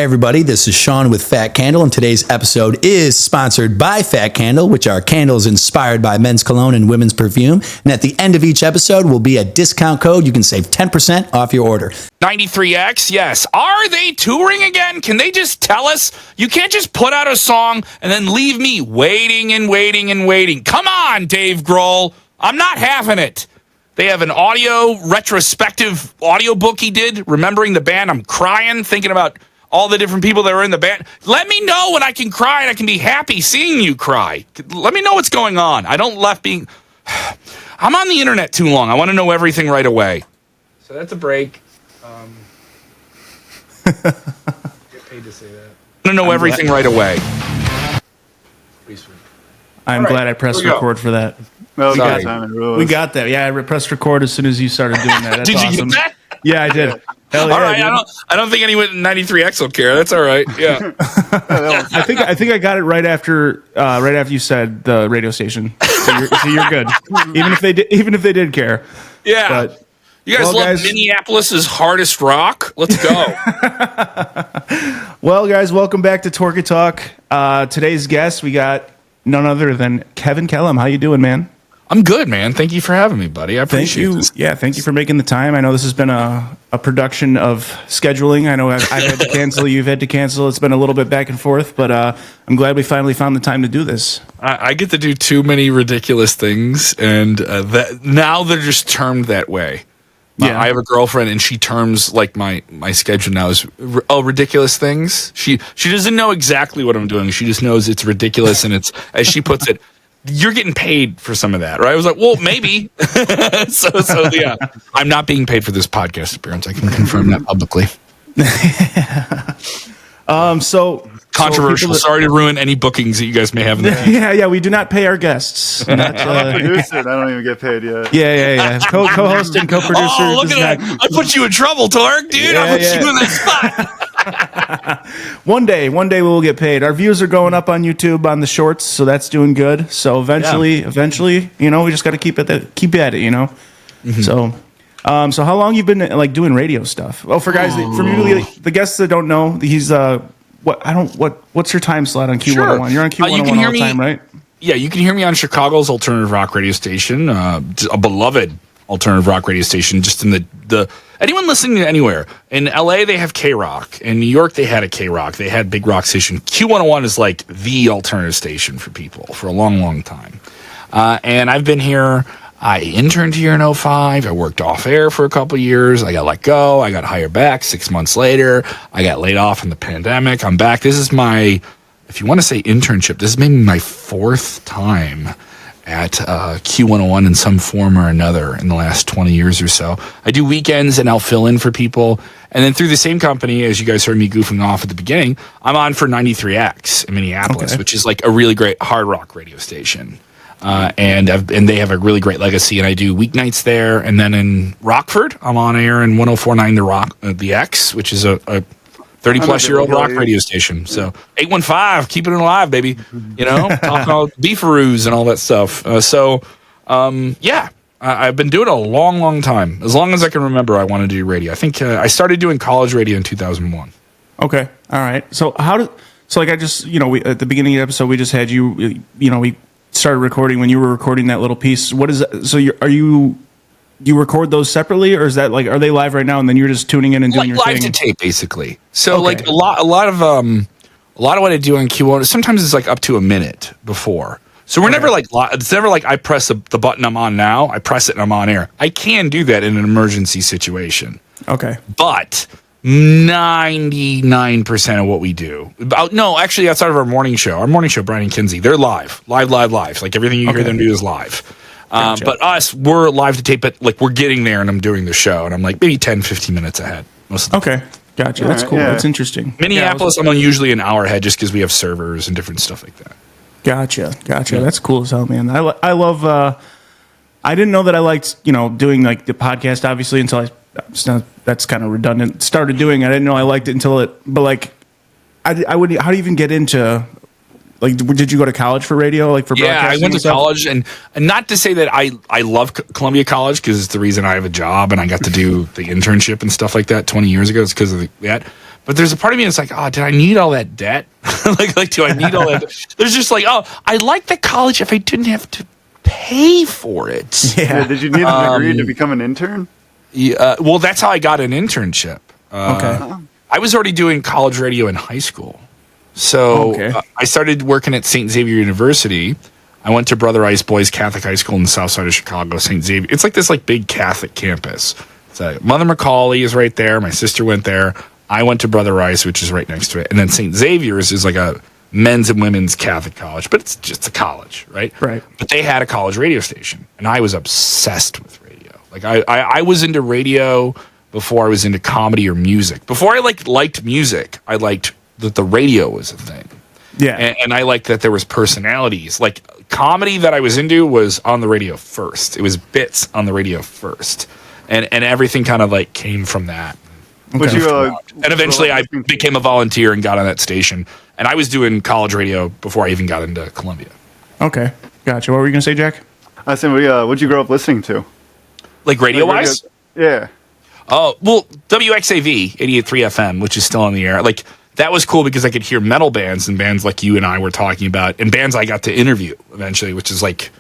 Hey everybody, this is Sean with Fat Candle, and today's episode is sponsored by Fat Candle, which are candles inspired by men's cologne and women's perfume. And at the end of each episode will be a discount code. You can save 10% off your order. 93X, yes. Are they touring again? Can they just tell us? You can't just put out a song and then leave me waiting and waiting and waiting. Come on, Dave Grohl. I'm not having it. They have an audio retrospective audiobook he did, remembering the band. I'm crying, thinking about all the different people that were in the band. Let me know when I can cry and I can be happy seeing you cry. Let me know what's going on. I don't love being... I'm on the internet too long. I want to know everything right away. So that's a break. Get paid to say that. I want to know everything right away. Pretty sweet. I'm glad I pressed record for that. Well, we got that. Yeah, I pressed record as soon as you started doing that. That's did you awesome. get that? Yeah, I did. Hell yeah, all right, I don't think anyone 93X will care. That's all right. Yeah. I think I got it right after you said the radio station. So you're good. Even if they did care. Yeah. But, you guys love Minneapolis's hardest rock? Let's go. Well, guys, welcome back to TorgyTalk. Today's guest, we got none other than Kevin Kellam. How you doing, man? I'm good, man. Thank you for having me, buddy. I appreciate this. Yeah, thank you for making the time. I know this has been a production of scheduling. I know I've had to cancel. You've had to cancel. It's been a little bit back and forth, but I'm glad we finally found the time to do this. I get to do too many ridiculous things, and that now they're just termed that way. Yeah. I have a girlfriend, and she terms like my schedule now as ridiculous things. She doesn't know exactly what I'm doing. She just knows it's ridiculous, and it's, as she puts it, you're getting paid for some of that, right? I was like, well, maybe. so yeah, I'm not being paid for this podcast appearance. I can confirm that publicly. Controversial. Sorry to ruin any bookings that you guys may have in the future. Yeah, we do not pay our guests. I'm a producer, and I don't even get paid yet. Yeah. Co-host and co-producer. Oh, look at that. I put you in trouble, Torg, dude. I put you in that spot. One day we'll get paid. Our views are going up on YouTube on the shorts, so that's doing good. So eventually, we just got to keep at it, Mm-hmm. So how long you been like doing radio stuff? Well, for guys, the guests that don't know, he's what's your time slot on Q101? Sure. You're on Q101 all the time, right? Yeah, you can hear me on Chicago's alternative rock radio station, a beloved alternative rock radio station. Just in the anyone listening to anywhere in LA, they have K Rock. In New York, they had a K Rock. They had big rock station. Q101 is like the alternative station for people for a long, long time. And I've been here. I interned here in 2005. I worked off air for a couple of years. I got let go. I got hired back 6 months later. I got laid off in the pandemic. I'm back. This is my, if you want to say internship, this is maybe my fourth time at Q101 in some form or another in the last 20 years or so. I do weekends and I'll fill in for people. And then through the same company, as you guys heard me goofing off at the beginning, I'm on for 93X in Minneapolis, which is like a really great hard rock radio station. And they have a really great legacy, and I do weeknights there. And then in Rockford, I'm on air in 104.9 the X, which is a 30-plus-year-old rock radio station. So 815, keeping it alive, baby. Talking about beefaroos and all that stuff. I've been doing it a long, long time. As long as I can remember, I want to do radio. I think I started doing college radio in 2001. Okay, all right. So at the beginning of the episode, we just had you. We started recording when you were recording that little piece. What is that? So you record those separately, or is that like, are they live right now and then you're just tuning in and doing your live thing? To tape, basically. So like a lot of what I do on Q1, sometimes it's like up to a minute before. So we're never like, it's never like I press the button I'm on now, I press it and I'm on air. I can do that in an emergency situation. Okay. But 99% of what we do. Actually, outside of our morning show, Brian and Kinsey, they're live. Like everything you hear them do is live. Gotcha. But us, we're live to tape, but like we're getting there and I'm doing the show and I'm like maybe 10, 15 minutes ahead. Okay. Gotcha. That's cool. Yeah. That's interesting. Minneapolis, I'm usually an hour ahead just because we have servers and different stuff like that. Gotcha. Yeah. That's cool as hell, man. I love, I didn't know that I liked, doing like the podcast, obviously, until that's kind of redundant. Started doing it. I didn't know I liked it until it, but like, how do you even get into like, did you go to college for radio, like for Yeah, I broadcasting? went to and stuff? college, and not to say that I love Columbia College because it's the reason I have a job and I got to do the internship and stuff like that 20 years ago. It's because of that. But there's a part of me that's like, oh, did I need all that debt? like, do I need all that? There's just like, oh, I like the college if I didn't have to pay for it. Yeah. Did you need a degree to become an intern? Yeah, well, that's how I got an internship. Okay. I was already doing college radio in high school. So Okay. I started working at St. Xavier University. I went to Brother Rice Boys Catholic High School in the south side of Chicago, St. Xavier. It's like this like big Catholic campus. So Mother Macaulay is right there. My sister went there. I went to Brother Rice, which is right next to it. And then St. Xavier's is like a men's and women's Catholic college, but it's just a college, right? Right. But they had a college radio station, and I was obsessed with radio. Like I was into radio before I was into comedy or music. Before I liked music, I liked that the radio was a thing. Yeah. And I liked that there was personalities. Like comedy that I was into was on the radio first. It was bits on the radio first. And everything kind of like came from that. Would you, And eventually I became a volunteer and got on that station. And I was doing college radio before I even got into Columbia. Okay. Gotcha. What were you going to say, Jack? I said, what'd you grow up listening to? Like radio-wise? Yeah. Oh, well, WXAV, 88.3 FM, which is still on the air. Like, that was cool because I could hear metal bands and bands like you and I were talking about, and bands I got to interview eventually, which is like,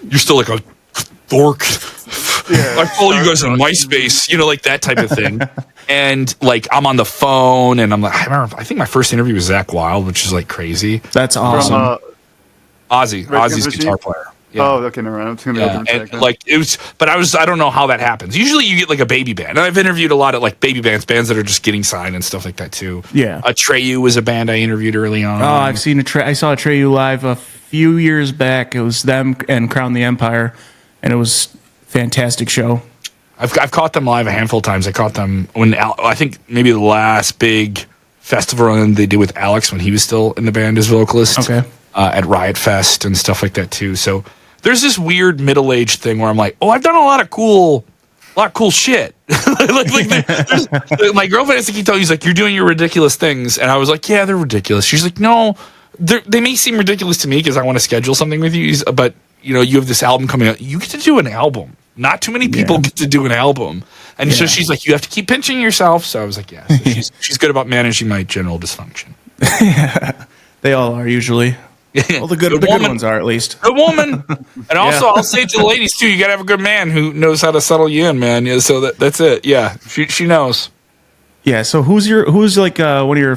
you're still like a dork. I follow you guys on MySpace, like that type of thing. And like, I'm on the phone, and I'm like, I think my first interview was Zach Wild, which is like crazy. That's awesome. Ozzy's guitar player. Yeah. Oh, okay, never mind. I'm just gonna go through and like it was, but I don't know how that happens. Usually, you get like a baby band, and I've interviewed a lot of like baby bands that are just getting signed and stuff like that too. Yeah, Atreyu was a band I interviewed early on. Oh, I've seen I saw Atreyu live a few years back. It was them and Crown the Empire, and it was a fantastic show. I've caught them live a handful of times. I caught them when I think maybe the last big festival run they did with Alex when he was still in the band as vocalist. Okay. At Riot Fest and stuff like that too. So there's this weird middle-aged thing where I'm like, oh, I've done a lot of cool shit. My girlfriend has to keep telling me, she's like, you're doing your ridiculous things. And I was like, yeah, they're ridiculous. She's like, no, they may seem ridiculous to me because I want to schedule something with you. But, you have this album coming out. You get to do an album. Not too many people get to do an album. And so she's like, you have to keep pinching yourself. So I was like, yeah. So she's good about managing my general dysfunction. Yeah, they all are usually. Well, the good ones are, at least. A woman. And also, I'll say to the ladies, too, you got to have a good man who knows how to settle you in, man. Yeah, so that's it. Yeah, she knows. Yeah, so who's like one of your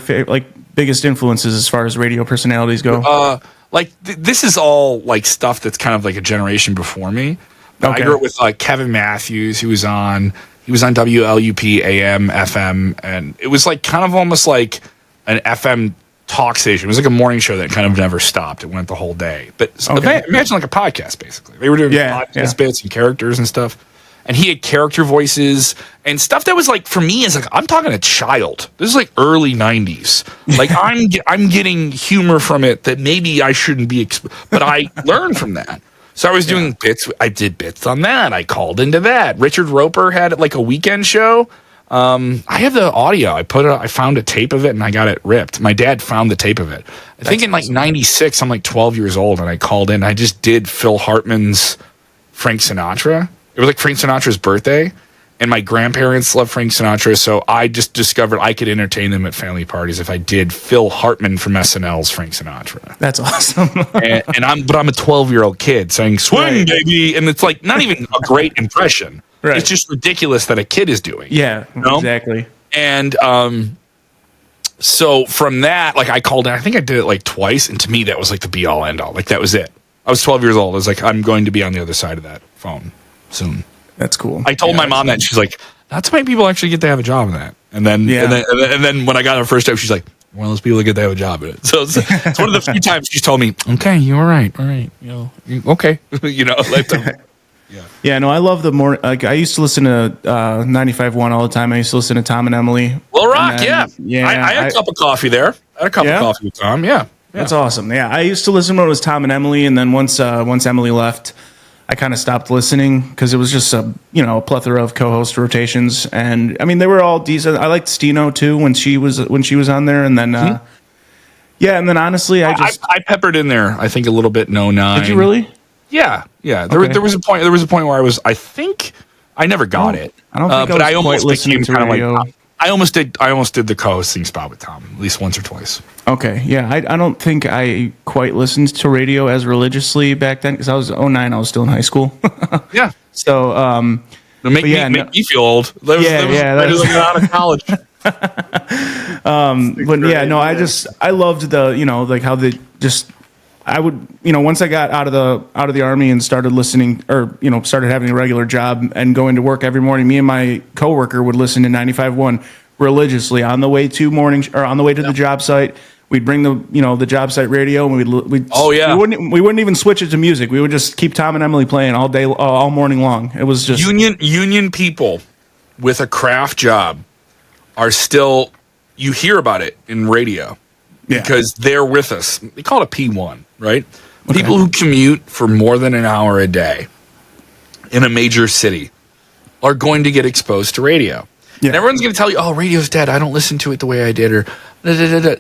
biggest influences as far as radio personalities go? This is all like stuff that's kind of like a generation before me. But I grew up with like Kevin Matthews, he was on WLUP, AM, FM, and it was like kind of almost like an FM talk station. It was like a morning show that kind of never stopped. It went the whole day. But imagine like a podcast, basically. They were doing podcast bits and characters and stuff. And he had character voices and stuff that was like, for me, is like, I'm talking a child. This is like early 90s. Like I'm getting humor from it that maybe I shouldn't be, but I learned from that. So I was doing bits. I did bits on that. I called into that. Richard Roper had like a weekend show. I have the audio. I found a tape of it and I got it ripped. My dad found the tape of it. I think in like 96, I'm like 12 years old and I called in. I just did Phil Hartman's Frank Sinatra. It was like Frank Sinatra's birthday and my grandparents love Frank Sinatra. So I just discovered I could entertain them at family parties if I did Phil Hartman from SNL's Frank Sinatra. That's awesome. and I'm a 12-year-old kid saying swing, baby. And it's like not even a great impression. Right. It's just ridiculous that a kid is doing. Yeah, exactly. And so from that, like I called in, I think I did it like twice. And to me, that was like the be all end all. Like that was it. I was 12 years old. I was like, I'm going to be on the other side of that phone soon. That's cool. I told my mom that. And she's like, that's how many people actually get to have a job in that. And then, and then when I got her first job, she's like, one of those people that get to have a job in it. So it's one of the few times she's told me, okay, you were right. All right. Okay. Yeah, no, I love the more. Like, I used to listen to 95.1 all the time. I used to listen to Tom and Emily. Well, Rock, I had a cup of coffee there. I had a cup of coffee with Tom. Yeah, that's awesome. Yeah, I used to listen when it was Tom and Emily, and then once Emily left, I kind of stopped listening because it was just a plethora of co-host rotations, and I mean they were all decent. I liked Stino too when she was on there, and then Yeah, and then honestly, I peppered in there. I think a little bit in 09. Did you really? Yeah. Okay. There was a point where I think I never got it. I don't think but I was quite listening to radio. I almost did the co-hosting spot with Tom at least once or twice. Okay, yeah, I don't think I quite listened to radio as religiously back then because I was 09. I was still in high school. Yeah. So Make me feel old. That was out of college. But yeah, no, I loved how they just. I would, once I got out of the army and started listening, or started having a regular job and going to work every morning, me and my coworker would listen to 95.1 religiously on the way to the job site. We'd bring the job site radio, and we wouldn't even switch it to music. We would just keep Tom and Emily playing all morning long. It was just union people with a craft job are still, you hear about it in radio. Yeah. Because they're with us. They call it a P1, right? Okay. People who commute for more than an hour a day in a major city are going to get exposed to radio. Yeah. And everyone's going to tell you, oh, radio's dead. I don't listen to it the way I did. Or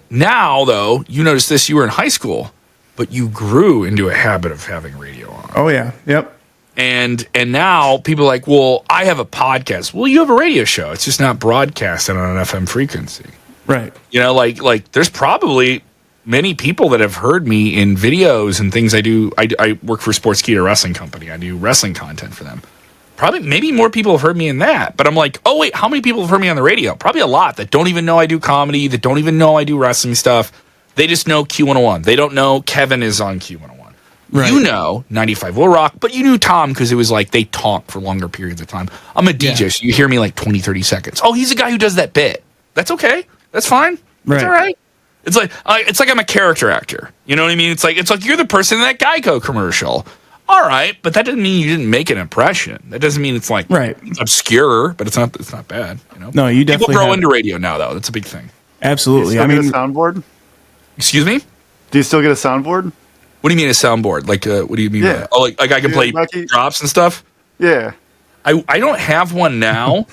Now, though, you notice this, you were in high school, but you grew into a habit of having radio on. Oh, yeah. Yep. And now people are like, well, I have a podcast. Well, you have a radio show. It's just not broadcasted on an FM frequency. Right. Like there's probably many people that have heard me in videos and things I do. I work for Sportskeeda Wrestling Company. I do wrestling content for them. Maybe more people have heard me in that. But I'm like, oh, wait, how many people have heard me on the radio? Probably a lot that don't even know I do comedy, that don't even know I do wrestling stuff. They just know Q101. They don't know Kevin is on Q101. Right. 95 Will Rock, but you knew Tom because it was like they talk for longer periods of time. I'm a DJ, so you hear me like 20, 30 seconds. Oh, he's a guy who does that bit. That's okay. That's fine. That's all right. It's like I'm a character actor. You know what I mean? It's like you're the person in that Geico commercial. All right, but that doesn't mean you didn't make an impression. That doesn't mean it's like it's obscure, but it's not bad. No, you definitely people grow into radio now, though. That's a big thing. Absolutely. Do you still get a soundboard? Excuse me? Do you still get a soundboard? What do you mean a soundboard? Like, what do you mean? Yeah. Like I can play drops and stuff. Yeah. I don't have one now.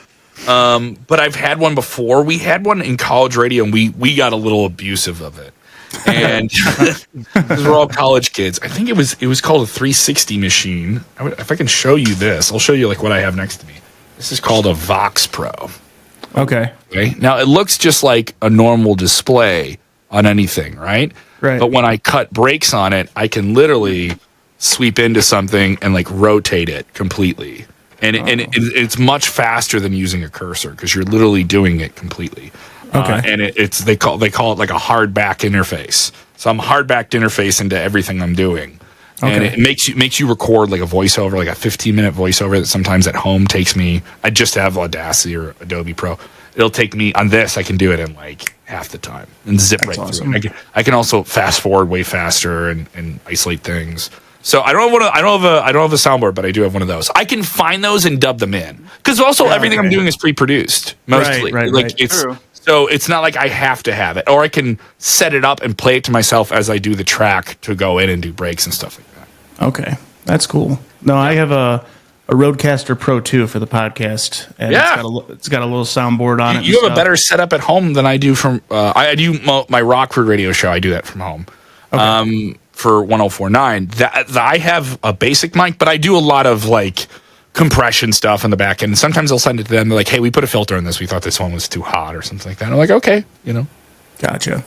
But I've had one before. We had one in college radio, and we got a little abusive of it. And because we're all college kids, I think it was called a 360 machine. If I can show you this, I'll show you like what I have next to me. This is called a Vox Pro. Okay. Now it looks just like a normal display on anything, right? Right. But when I cut breaks on it, I can literally sweep into something and like rotate it completely. And it's much faster than using a cursor because you're literally doing it completely. Okay. And they call it like a hard back interface. So I'm hard backed interface into everything I'm doing. Okay. And it makes you record like a voiceover, like a 15-minute voiceover that sometimes at home takes me. I just have Audacity or Adobe Pro. It'll take me on this. I can do it in like half the time and zip right through. I can also fast forward way faster and isolate things. So I don't have a soundboard, but I do have one of those. I can find those and dub them in because also everything I'm doing is pre-produced mostly. Right. It's true. So it's not like I have to have it, or I can set it up and play it to myself as I do the track to go in and do breaks and stuff like that. Okay, that's cool. No, I have a Rodecaster Pro 2 for the podcast, and it's got a little soundboard on it. You have a better setup at home than I do from. I do my Rockford radio show. I do that from home. Okay. For 104.9, that I have a basic mic, but I do a lot of like compression stuff in the back end. Sometimes I'll send it to them. They're like, "Hey, we put a filter in this. We thought this one was too hot or something like that." And I'm like, "Okay, Gotcha.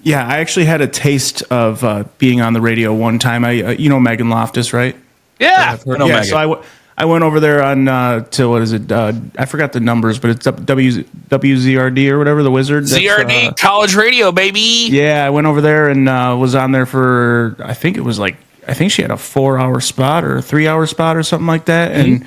Yeah, I actually had a taste of being on the radio one time. Megan Loftus, right? Yeah, Megan. So I went over there on to what is it? I forgot the numbers, but it's WZRD or whatever, the Wizard. ZRD college radio, baby. Yeah, I went over there and was on there for I think she had a 4-hour spot or a 3-hour spot or something like that, and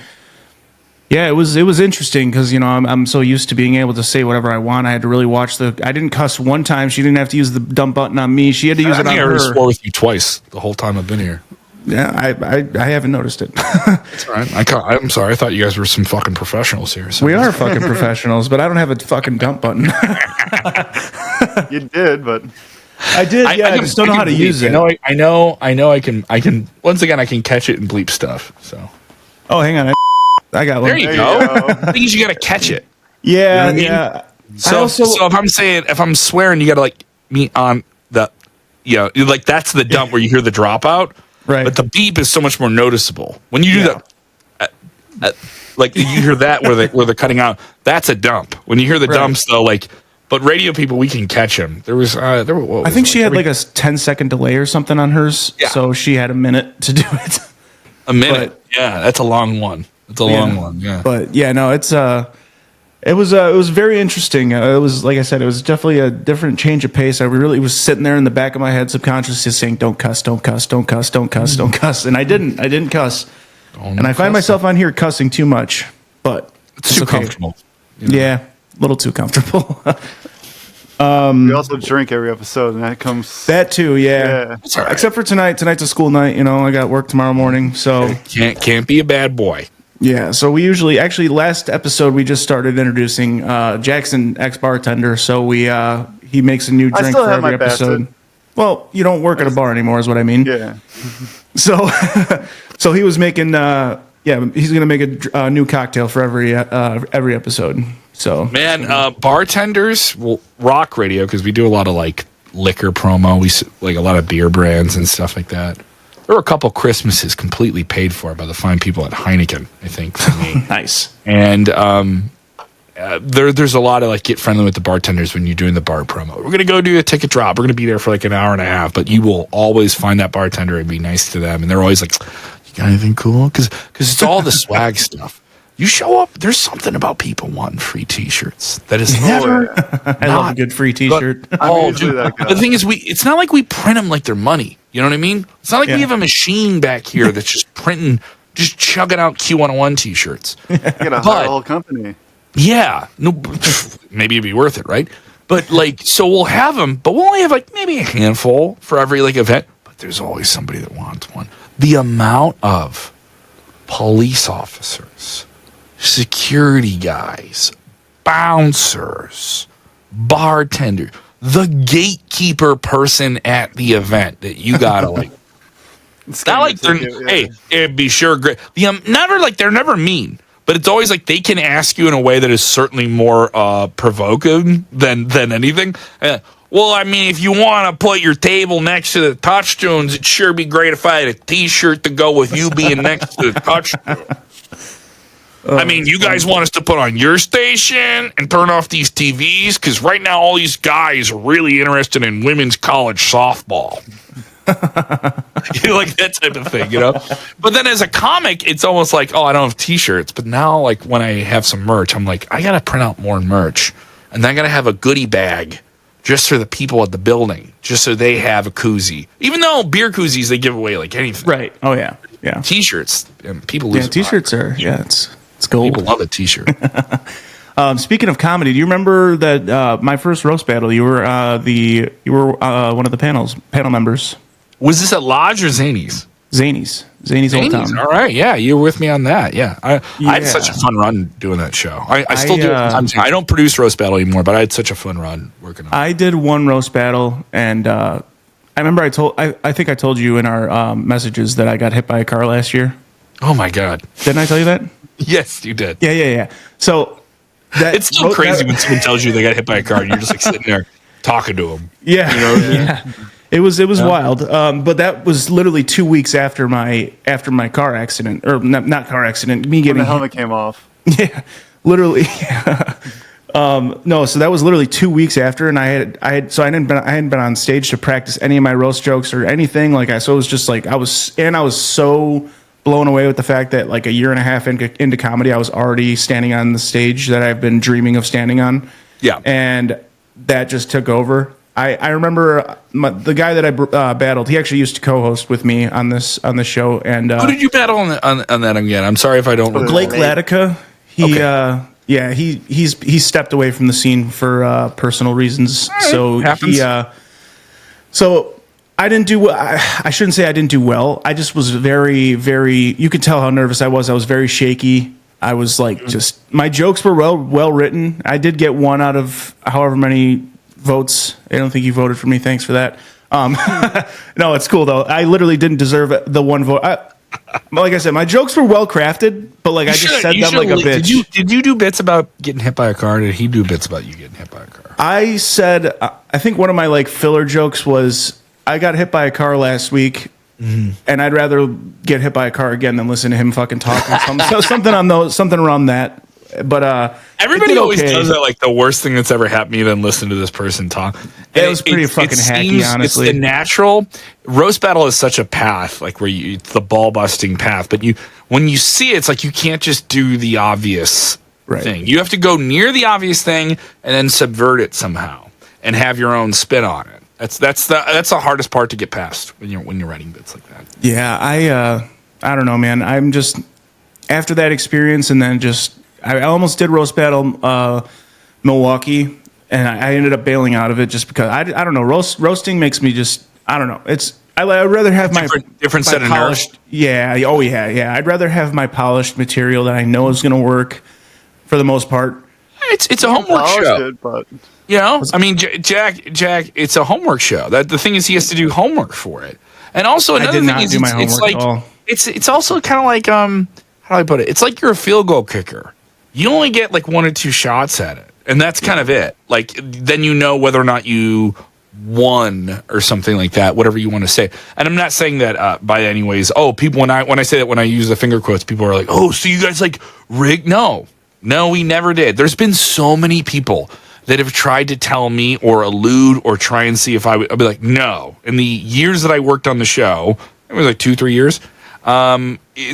yeah, it was interesting because I'm so used to being able to say whatever I want. I had to really watch I didn't cuss one time. She didn't have to use the dump button on me. She had to use it on her. I already swore with you twice the whole time I've been here. Yeah, I haven't noticed it. That's all right. I'm sorry. I thought you guys were some fucking professionals here. We are fucking professionals, but I don't have a fucking dump button. You did, but I did. I just don't know how to use it. I know. I can. Once again, I can catch it and bleep stuff. So. Oh, hang on. I got one. There you go. The thing is, you got to catch it. Yeah, you know what I mean? So if I'm swearing, you got to like me on the, like that's the dump where you hear the dropout. Right. But the beep is so much more noticeable when you do that. Like you hear that where they're cutting out. That's a dump. When you hear the dumps though, but radio people, we can catch them. There was I think she had like a 10-second delay or something on hers, so she had a minute to do it. A minute, that's a long one. It's a long one, yeah. But no, it was very interesting. It was, like I said, it was definitely a different change of pace. I really was sitting there in the back of my head, subconsciously saying, "Don't cuss, don't cuss, don't cuss, don't cuss, don't cuss," and I didn't cuss. And I find myself on here cussing too much, but it's too comfortable. Yeah, a little too comfortable. We also drink every episode, and that too. Yeah. That's all right. Except for tonight. Tonight's a school night. I got work tomorrow morning, so can't be a bad boy. Yeah. So we actually last episode we just started introducing Jackson, ex-bartender. So he makes a new drink for every episode. Well, you don't work at a bar anymore, is what I mean. Yeah. So he was making he's gonna make a new cocktail for every episode. So man, bartenders will rock radio because we do a lot of like liquor promo. We like a lot of beer brands and stuff like that. There were a couple Christmases completely paid for by the fine people at Heineken, I think, for me. Nice. And there's a lot of like get friendly with the bartenders when you're doing the bar promo. We're gonna go do a ticket drop. We're gonna be there for like an hour and a half, but you will always find that bartender and be nice to them. And they're always like, "You got anything cool?" Because it's all the swag stuff. You show up, there's something about people wanting free T-shirts that is never. I love a good free T-shirt. Dude, the thing is, it's not like we print them like they're money. You know what I mean? It's not like we have a machine back here that's just printing, just chugging out Q101 T-shirts. You gotta hire a whole company. Yeah, no, maybe it'd be worth it, right? But like, so we'll have them, but we'll only have like maybe a handful for every like event. But there's always somebody that wants one. The amount of police officers, security guys, bouncers, bartender, the gatekeeper person at the event that you gotta like. It's not like they're hey, it'd be sure great. Never like they're never mean, but it's always like they can ask you in a way that is certainly more provoking than anything. Well, I mean, if you want to put your table next to the touchstones, it'd sure be great if I had a T-shirt to go with you being next to the touchstone. I mean, you guys want us to put on your station and turn off these TVs? Because right now all these guys are really interested in women's college softball. Like that type of thing, But then as a comic, it's almost like, oh, I don't have T-shirts. But now, like, when I have some merch, I'm like, I got to print out more merch. And then I got to have a goodie bag just for the people at the building, just so they have a koozie. Even though beer koozies, they give away like anything. Right. Oh, yeah. Yeah. T-shirts. And people lose T-shirts are, it's gold. People love a T-shirt. Speaking of comedy, do you remember that my first roast battle? You were one of the panel members. Was this at Lodge or Zany's? Zany's Old Town. All right, yeah, you were with me on that. Yeah, I had such a fun run doing that show. I still do. I don't produce roast battle anymore, but I had such a fun run working on it. I did one roast battle, and I remember I think I told you in our messages that I got hit by a car last year. Oh my god! Didn't I tell you that? Yes, you did. Yeah. So it's so crazy when someone tells you they got hit by a car, and you're just like sitting there talking to them. Yeah, yeah. It was wild, but that was literally 2 weeks after my car accident, or not car accident. Me getting when the helmet came off. Yeah, literally. No, so that was literally 2 weeks after, and I hadn't been on stage to practice any of my roast jokes or anything so it was just like I was so blown away with the fact that like a year and a half into comedy, I was already standing on the stage that I've been dreaming of standing on. Yeah, and that just took over. I remember the guy that I battled. He actually used to co-host with me on this show. And who did you battle on that again? I'm sorry if I don't remember. Blake Latica. He stepped away from the scene for personal reasons. Right, so happens. So I didn't do. I shouldn't say I didn't do well. I just was very, very. You could tell how nervous I was. I was very shaky. I was like, just my jokes were well written. I did get one out of however many votes. I don't think you voted for me. Thanks for that. No, it's cool though. I literally didn't deserve the one vote. like I said, my jokes were well crafted, but like I just said them like a bitch. Did you do bits about getting hit by a car? Or did he do bits about you getting hit by a car? I said, I think one of my like filler jokes was, I got hit by a car last week, and I'd rather get hit by a car again than listen to him fucking talk. Something around that. But everybody always does that. Like the worst thing that's ever happened to me than listen to this person talk. And it was pretty fucking hacky, honestly. It's the natural roast battle is such a path, like where it's the ball busting path. But when you see it, it's like you can't just do the obvious thing. You have to go near the obvious thing and then subvert it somehow and have your own spin on it. That's the hardest part to get past when you're writing bits like that. Yeah, I don't know, man. I'm just after that experience, and then I almost did roast battle Milwaukee, and I ended up bailing out of it just because I don't know. Roasting makes me just I don't know. I'd rather have different set of polished. nerves. Yeah. Oh yeah. I'd rather have my polished material that I know is going to work for the most part. It's a homework show. But I mean, Jack, it's a homework show. That the thing is, he has to do homework for it, and also another thing is, it's also kind of like how do I put it? It's like you're a field goal kicker. You only get like 1 or 2 shots at it, and that's kind of it. Like then you know whether or not you won or something like that, whatever you want to say. And I'm not saying that by any ways. Oh, people when I say that, when I use the finger quotes, people are like, oh, so you guys like rigged? No, we never did. There's been so many people that have tried to tell me or allude or try and see if I'll be like, no. In the years that I worked on the show, it was like 2-3 years.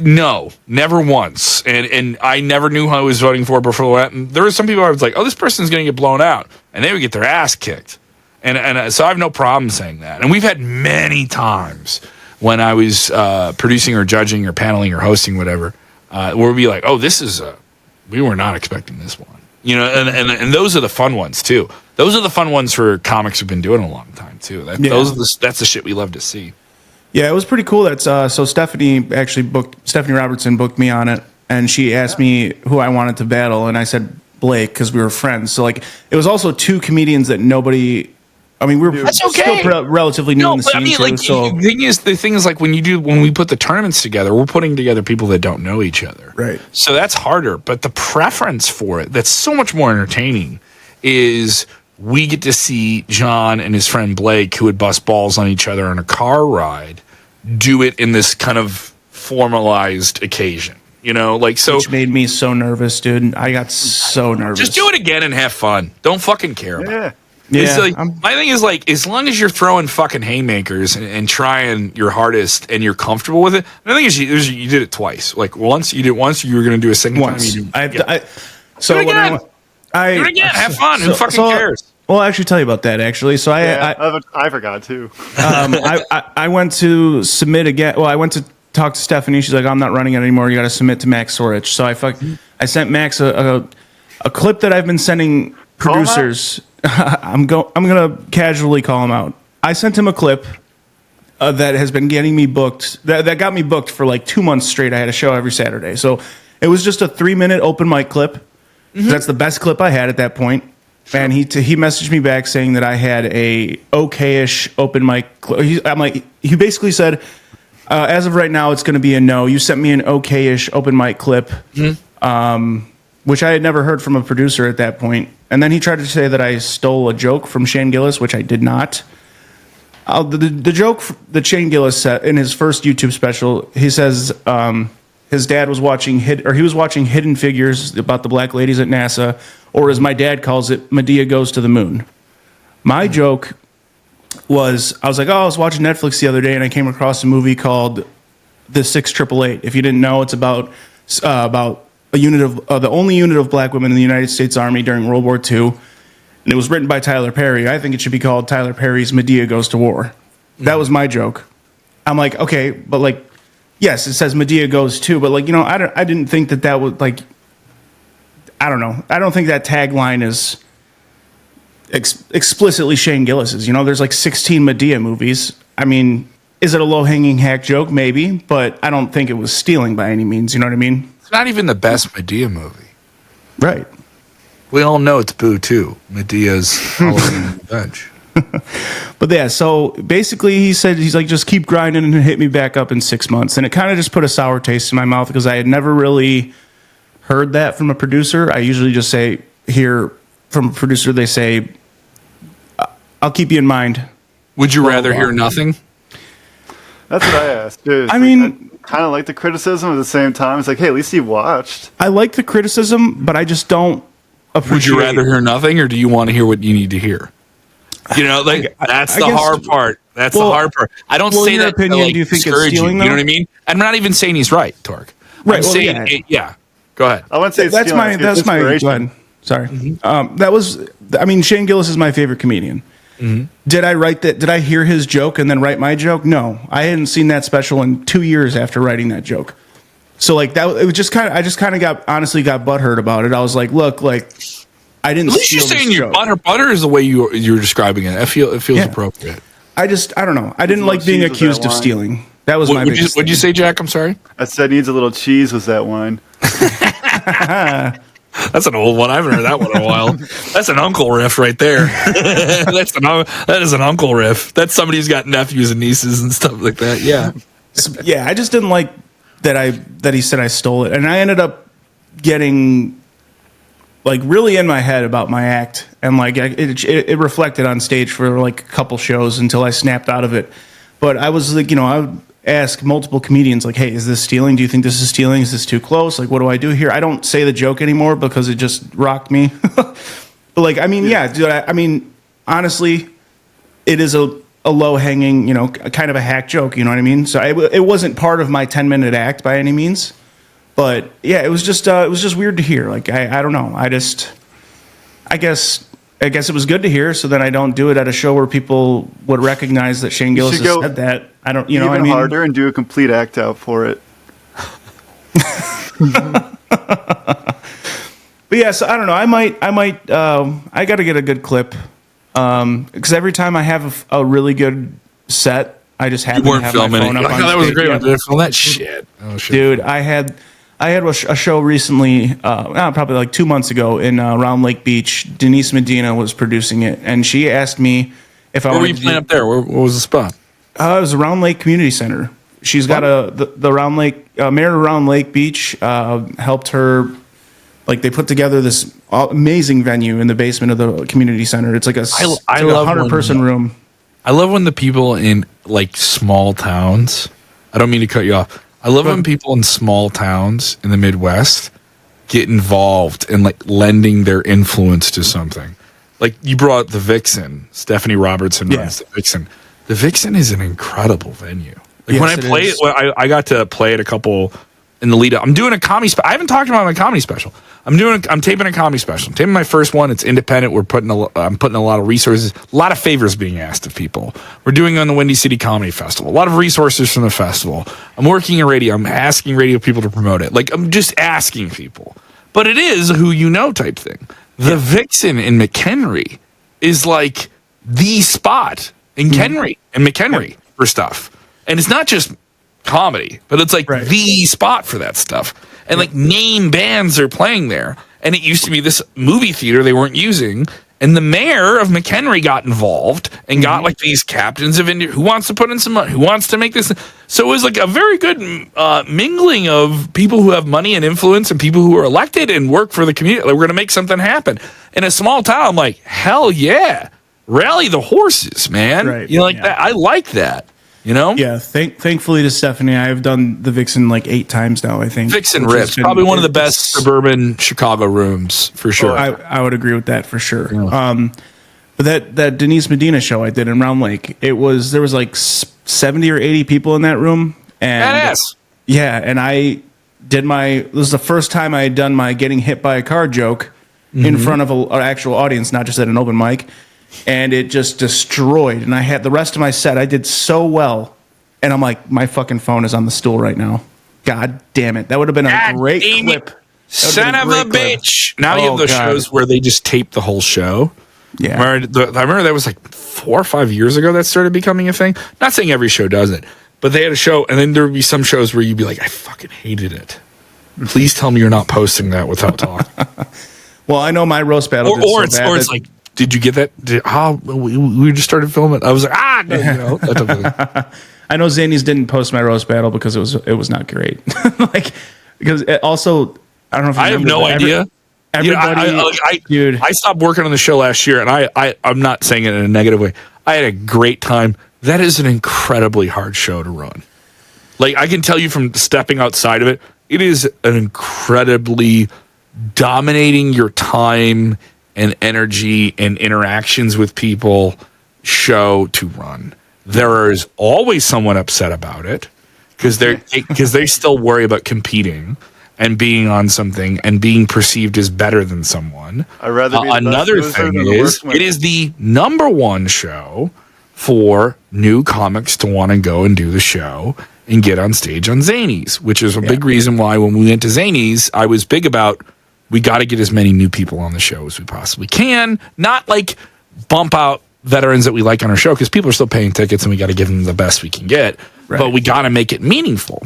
No, never once. And I never knew who I was voting for before that. And there were some people I was like, oh, this person's going to get blown out. And they would get their ass kicked. And so I have no problem saying that. And we've had many times when I was producing or judging or paneling or hosting, whatever, where we'd be like, oh, we were not expecting this one. And those are the fun ones, too. Those are the fun ones for comics who've been doing it a long time, too. That's the shit we love to see. Yeah, it was pretty cool. So Stephanie Robertson booked me on it, and she asked me who I wanted to battle, and I said Blake because we were friends. So like, it was also 2 comedians that nobody. I mean, we were still relatively new in the scene too. Like, so the thing is like when we put the tournaments together, we're putting together people that don't know each other, right? So that's harder. But the preference for it, that's so much more entertaining, is we get to see John and his friend Blake, who would bust balls on each other on a car ride, do it in this kind of formalized occasion. Which made me so nervous, dude. I got so nervous. Just do it again and have fun. Don't fucking care about it. Yeah, like, my thing is like, as long as you're throwing fucking haymakers and trying your hardest and you're comfortable with it. And the thing is, you did it twice. Like once you did it once, you were going to do a second time. So do it again. Do it again. Have fun. Who fucking cares? Well, I'll actually tell you about that. Actually, so I forgot too. I went to submit again. Well, I went to talk to Stephanie. She's like, I'm not running it anymore. You got to submit to Max Sorich. So I sent Max a clip that I've been sending producers. I'm gonna casually call him out. I sent him a clip that has been getting me booked. That got me booked for like 2 months straight. I had a show every Saturday. So it was just a 3-minute open mic clip. Mm-hmm. That's the best clip I had at that point. And he messaged me back saying that I had a okay-ish open mic. He basically said, as of right now, it's going to be a no. You sent me an okay-ish open mic clip, which I had never heard from a producer at that point. And then he tried to say that I stole a joke from Shane Gillis, which I did not. The joke that Shane Gillis said in his first YouTube special, he says his dad was watching Hidden Figures about the black ladies at NASA, or as my dad calls it, Medea Goes to the Moon. My joke was, I was watching Netflix the other day and I came across a movie called The 6888. If you didn't know, it's about a unit of the only unit of black women in the United States Army during World War II, and it was written by Tyler Perry. I think it should be called Tyler Perry's Medea Goes to War. That was my joke. I'm like, okay, but like, yes, it says Medea Goes to, but like, I didn't think that would like, I don't know. I don't think that tagline is explicitly Shane Gillis's. There's like 16 Medea movies. I mean, is it a low-hanging hack joke? Maybe, but I don't think it was stealing by any means. You know what I mean? It's not even the best Medea movie. Right. We all know it's Boo 2. Medea's Halloween Revenge. But But yeah, so basically he said, he's like, just keep grinding and hit me back up in 6 months. And it kind of just put a sour taste in my mouth because I had never really heard that from a producer. I usually just hear from a producer, they say, I'll keep you in mind. Would you rather hear nothing? That's what I asked. Dude, I mean, I kind of like the criticism at the same time. It's like, hey, at least you watched. I like the criticism, but I just don't appreciate. Would you rather hear nothing, or do you want to hear what you need to hear? You know, like that's the hard part. That's the hard part. I don't say in your that opinion, to, like, do you think it's discourage stealing, you know what I mean? I'm not even saying he's right, Torg. Right. I'm saying, yeah. Go ahead. I wouldn't say it's That's stealing, my. it's Go inspiration. ahead. Sorry. That was. I mean, Shane Gillis is my favorite comedian. Did I write that? Did I hear his joke and then write my joke? No, I hadn't seen that special in 2 years after writing that joke. So like that, it was just kind of. I just kind of got butthurt about it. I was like, look, like I didn't. At least you're saying your butter is the way you're describing it. It feels appropriate. I don't know. I didn't like being accused of stealing. That was my biggest. What'd you say, Jack? I'm sorry. I said needs a little cheese. Was that wine? That's an old one. I haven't heard that one in a while. That's an uncle riff right there. That is an uncle riff. That's somebody who's got nephews and nieces and stuff like that. Yeah. Yeah, I just didn't like that he said I stole it, and I ended up getting like really in my head about my act, and like it reflected on stage for like a couple shows until I snapped out of it. But I was like, I would ask multiple comedians like, hey, is this stealing? Do you think this is stealing? Is this too close? Like, what do I do here? I don't say the joke anymore because it just rocked me. But like, I mean, yeah, dude, I mean, honestly, it is a low hanging, kind of a hack joke. You know what I mean? So it wasn't part of my 10-minute act by any means, but yeah, it was just weird to hear. Like, I don't know. I guess it was good to hear. So then I don't do it at a show where people would recognize that Shane Gillis has said that. I don't, you know what I mean? Harder and do a complete act out for it. But yeah, so I don't know. I got to get a good clip. Because every time I have a really good set, I just happen to have my phone up on that was stage. great. Yeah. Film that shit. Oh, shit. Dude, I had a show recently, probably like 2 months ago in Round Lake Beach. Denise Medina was producing it, and she asked me if I Where were wanted you playing up there? What was the spot? It was a Round Lake Community Center. She's got the Round Lake mayor of Round Lake Beach helped her. Like they put together this amazing venue in the basement of the community center. It's like a 100-person room. I love when the people in like small towns. I don't mean to cut you off. I love when people in small towns in the Midwest get involved in like lending their influence to something. Like you brought the Vixen. Stephanie Robertson runs the Vixen. The Vixen is an incredible venue. Like when I play it, I got to play it a couple in the lead up. I'm doing a comedy special. I haven't talked about my comedy special. I'm taping a comedy special. I'm taping my first one. It's independent. I'm putting a lot of resources, a lot of favors being asked of people. We're doing it on the Windy City Comedy Festival. A lot of resources from the festival. I'm working in radio. I'm asking radio people to promote it. Like I'm just asking people. But it is who you know type thing. The Vixen in McHenry is like the spot in Kenry and McHenry for stuff. And it's not just comedy, but it's like the spot for that stuff. And like name bands are playing there. And it used to be this movie theater they weren't using. And the mayor of McHenry got involved and got like these captains of India who wants to put in some money, who wants to make this. So it was like a very good mingling of people who have money and influence and people who are elected and work for the community. Like, we're going to make something happen. In a small town, I'm like, hell yeah. Rally the horses, man. Right. That. I like that. Yeah, thankfully to Stephanie, I've done the Vixen like 8 times now, I think. Vixen rips. Probably one of the best suburban Chicago rooms, for sure. I would agree with that for sure. Yeah. But that Denise Medina show I did in Round Lake, there was like 70 or 80 people in that room. And badass. Yeah, and this was the first time I had done my getting hit by a car joke in front of an actual audience, not just at an open mic. And it just destroyed. And I had the rest of my set. I did so well. And I'm like, my fucking phone is on the stool right now. God damn it. That would have been a great clip. Son of a bitch. Now you have those shows where they just tape the whole show. Yeah. I remember that was like 4 or 5 years ago that started becoming a thing. Not saying every show does it. But they had a show. And then there would be some shows where you'd be like, I fucking hated it. Please tell me you're not posting that without talking. Well, I know my roast battle or it's like Did you get that? We just started filming. I was like, no, that type of thing. I know Zanies didn't post my roast battle because it was not great. Because it also, I don't know if you I have remember, no idea. Everybody, dude. I stopped working on the show last year, and I'm not saying it in a negative way. I had a great time. That is an incredibly hard show to run. Like, I can tell you from stepping outside of it, it is an incredibly dominating your time and energy and interactions with people show to run. There is always someone upset about it because they still worry about competing and being on something and being perceived as better than someone. I'd rather be the another best thing than the is worst it is the number one show for new comics to want to go and do the show and get on stage on Zanies, which is a big reason why when we went to Zanies, I was big about we got to get as many new people on the show as we possibly can. Not like bump out veterans that we like on our show because people are still paying tickets and we got to give them the best we can get. Right. But we got to make it meaningful.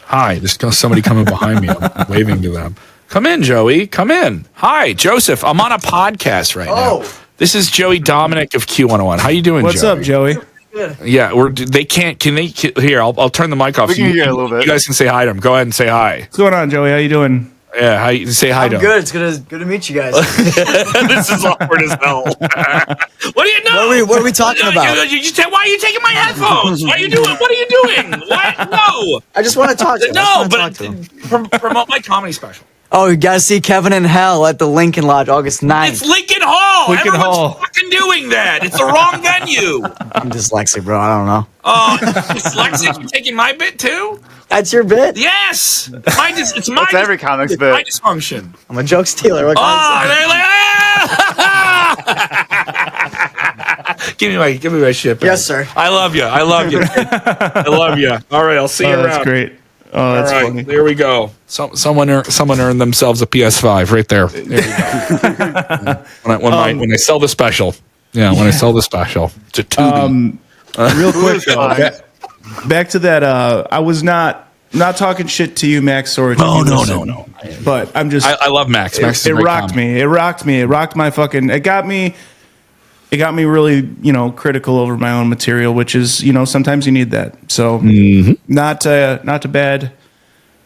Hi, there's somebody coming behind me. I'm waving to them. Come in, Joey. Come in. Hi, Joseph. I'm on a podcast right now. This is Joey Dominic of Q101. How you doing, What's Joey? up, Joey? Good. Yeah, here, I'll turn the mic off. We can hear a little bit. You guys can say hi to him. Go ahead and say hi. What's going on, Joey? How you doing? Yeah, say hi to him. Good. It's good to meet you guys. This is awkward as hell. What do you know? What are we talking about? Why are you taking my headphones? What are you doing? What? No. I just want to talk to him. No, but promote my comedy special. Oh, you got to see Kevin in Hell at the Lincoln Lodge, August 9th. It's Lincoln Hall. Lincoln Everyone's Hall. fucking doing that. It's the wrong venue. I'm dyslexic, bro. I don't know. Oh, dyslexic. You taking my bit too? That's your bit? Yes. It's my That's every comic's bit. my dysfunction. I'm a joke stealer. What can Give me my shit back. Yes, sir. I love you. I love you. All right, I'll see you around. That's great. Oh, that's All right, funny. there we go. Someone earned themselves a PS5 right there. There we go. when I sell the special. Yeah, when I sell the special. It's a Tubi. Real quick, though, back to that. I was not talking shit to you, Max, or to you, No. But I'm just. I love Max. Max is a it great rocked comic. me. It rocked me. It rocked my fucking. It got me really, critical over my own material, which is, sometimes you need that. So not too bad.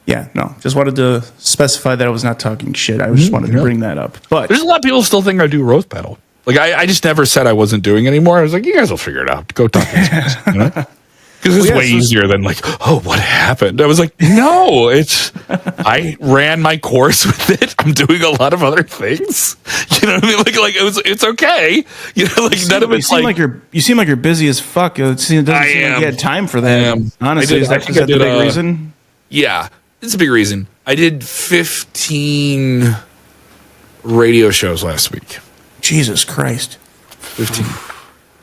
Yeah, no, just wanted to specify that I was not talking shit. I just wanted to bring that up. But There's a lot of people still think I do roast battle. Like I just never said I wasn't doing it anymore. I was like, you guys will figure it out. Go talk. Because it's way easier than like, oh, what happened? I was like, no, I ran my course with it. I'm doing a lot of other things. You know what I mean? Like it's okay. None of it's you seem like you're busy as fuck. It doesn't seem like you had time for that. Honestly, is that the big reason? Yeah, it's a big reason. I did 15 radio shows last week. Jesus Christ. 15.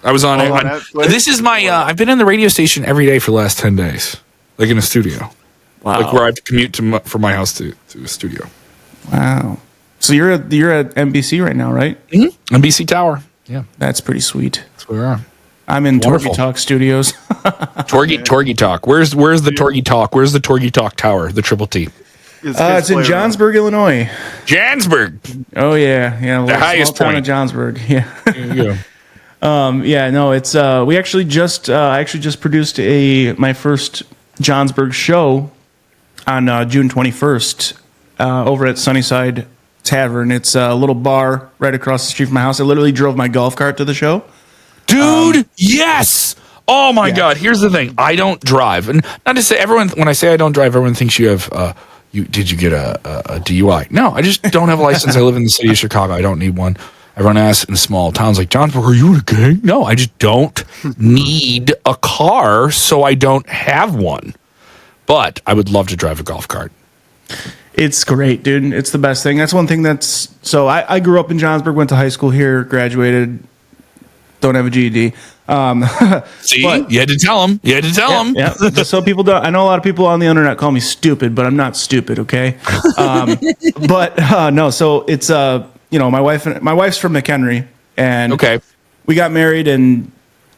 I was on Netflix? this is my I've been in the radio station every day for the last 10 days, like in a studio. Wow. Like where I have to commute from my house to a studio. Wow. So you're at NBC right now, right? Mm-hmm. NBC Tower. Yeah, That's pretty sweet. that's where we are. I'm in Wonderful. TorgyTalk Studios. TorgyTalk. Where's the TorgyTalk? Where's the TorgyTalk Tower? The Triple T. It's in Johnsburg, Illinois. Johnsburg. Oh yeah. The highest town point of Johnsburg. Yeah. There you go. It's we actually just produced my first Johnsburg show on June 21st over at Sunnyside Tavern. It's a little bar right across the street from my house. I literally drove my golf cart to the show. Dude, yes. Oh my God. Here's the thing. I don't drive. And not to say when I say I don't drive, everyone thinks you have did you get a DUI? No, I just don't have a license. I live in the city of Chicago. I don't need one. Everyone asks in small towns like Johnsburg, are you in a gang? No, I just don't need a car, so I don't have one. But I would love to drive a golf cart. It's great, dude. It's the best thing. That's one thing so I grew up in Johnsburg, went to high school here, graduated, don't have a GED. See, you had to tell them. Yeah, just so people don't. I know a lot of people on the internet call me stupid, but I'm not stupid. Okay, no. So it's my wife's from McHenry, and Okay. we got married and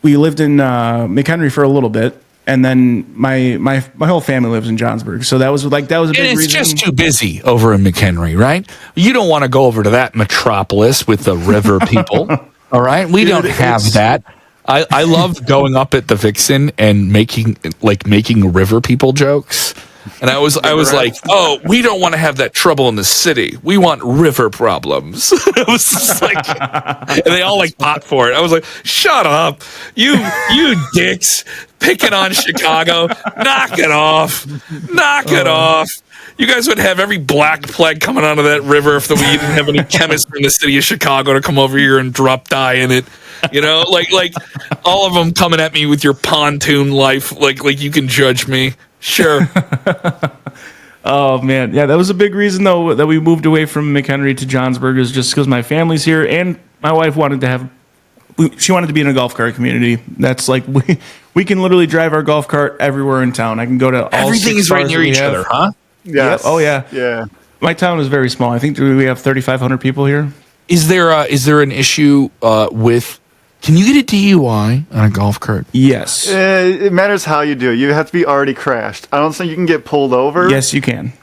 we lived in McHenry for a little bit, And then my whole family lives in Johnsburg, so that was a big And it's reason. just too busy over in McHenry, right? You don't want to go over to that metropolis with the river people. All right, we don't have that. I love going up at the Vixen and making river people jokes. And I was like, oh, we don't want to have that trouble in the city. We want river problems. It was just like, and they all like pot for it. I was like, shut up, you dicks, picking on Chicago. Knock it off. You guys would have every black plague coming out of that river if we didn't have any chemists in the city of Chicago to come over here and drop dye in it. You know, like all of them coming at me with your pontoon life. Like you can judge me. Sure. Oh man, yeah, that was a big reason though that we moved away from McHenry to Johnsburg, is just because my family's here and my wife wanted to be in a golf cart community. That's like we can literally drive our golf cart everywhere in town. I can go to all Everything is right near each other, huh? Yes. Yep. Oh yeah. Yeah. My town is very small. I think we have 3,500 people here. Is there an issue with? Can you get a DUI on a golf cart? Yes. It matters how you do it. You have to be already crashed. I don't think you can get pulled over. Yes, you can.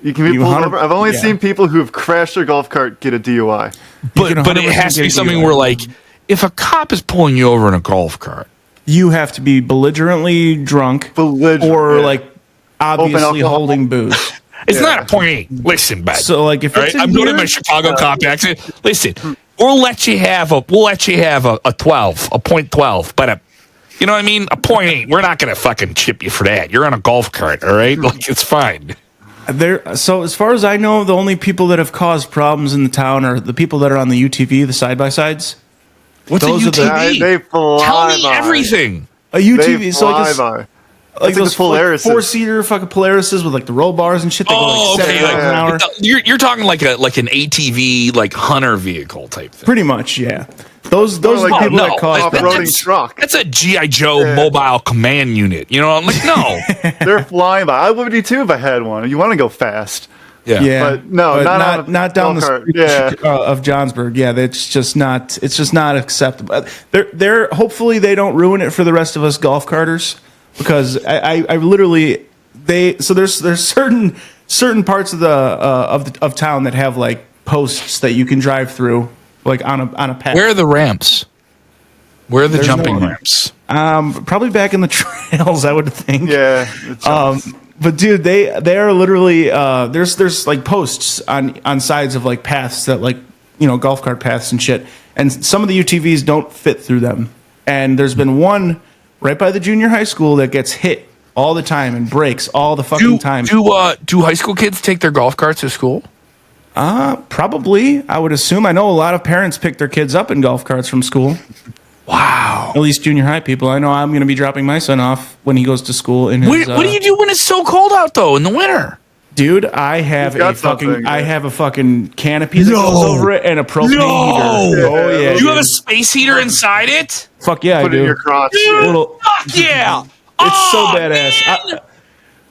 You can be pulled over. I've only seen people who have crashed their golf cart get a DUI. But it has to be something where, like, if a cop is pulling you over in a golf cart, you have to be belligerently drunk or like obviously holding booze. It's not a .8. Listen, bud. So like if it's I'm going to my Chicago cop accident. Listen, we'll let you have a 12, a .12, but you know what I mean? A .8. We're not going to fucking chip you for that. You're on a golf cart, all right? Like, it's fine. So as far as I know, the only people that have caused problems in the town are the people that are on the UTV, the side by sides. What's Those a are UTV? They fly Tell me by. everything. A UTV, They so fly like by. like those the Polarises. four-seater fucking Polarises with like the roll bars and shit. They go like 70 miles an hour. You're talking like an ATV, like hunter vehicle type thing. Pretty much, yeah. Those like are the people no. that cause Off-roading problems. truck. That's a G.I. Joe mobile command unit. You know, I'm like, no. They're flying by. I would be too if I had one. You want to go fast. Yeah, But no, not down the golf cart. street of Johnsburg. Yeah, that's just not. It's just not acceptable. They're hopefully they don't ruin it for the rest of us golf carters, because I literally there's certain parts of of town that have like posts that you can drive through like on a path. Where are the ramps? Where are the There's jumping no- ramps? Probably back in the trails, I would think. Yeah. it's- But dude, they are literally there's like posts on sides of like paths that like, you know, golf cart paths and shit. And some of the UTVs don't fit through them. And there's been one right by the junior high school that gets hit all the time and breaks all the fucking time. Do high school kids take their golf carts to school? Probably, I would assume. I know a lot of parents pick their kids up in golf carts from school. Wow. At least junior high people. I know I'm going to be dropping my son off when he goes to school in his. What do you do when it's so cold out though in the winter? Dude, I have You've got something, I yeah. have a fucking canopy that goes over it and a propane heater. Oh yeah. You have a space heater inside it? Fuck yeah, I Put it in do. your crotch. Little- Fuck yeah! It's so badass.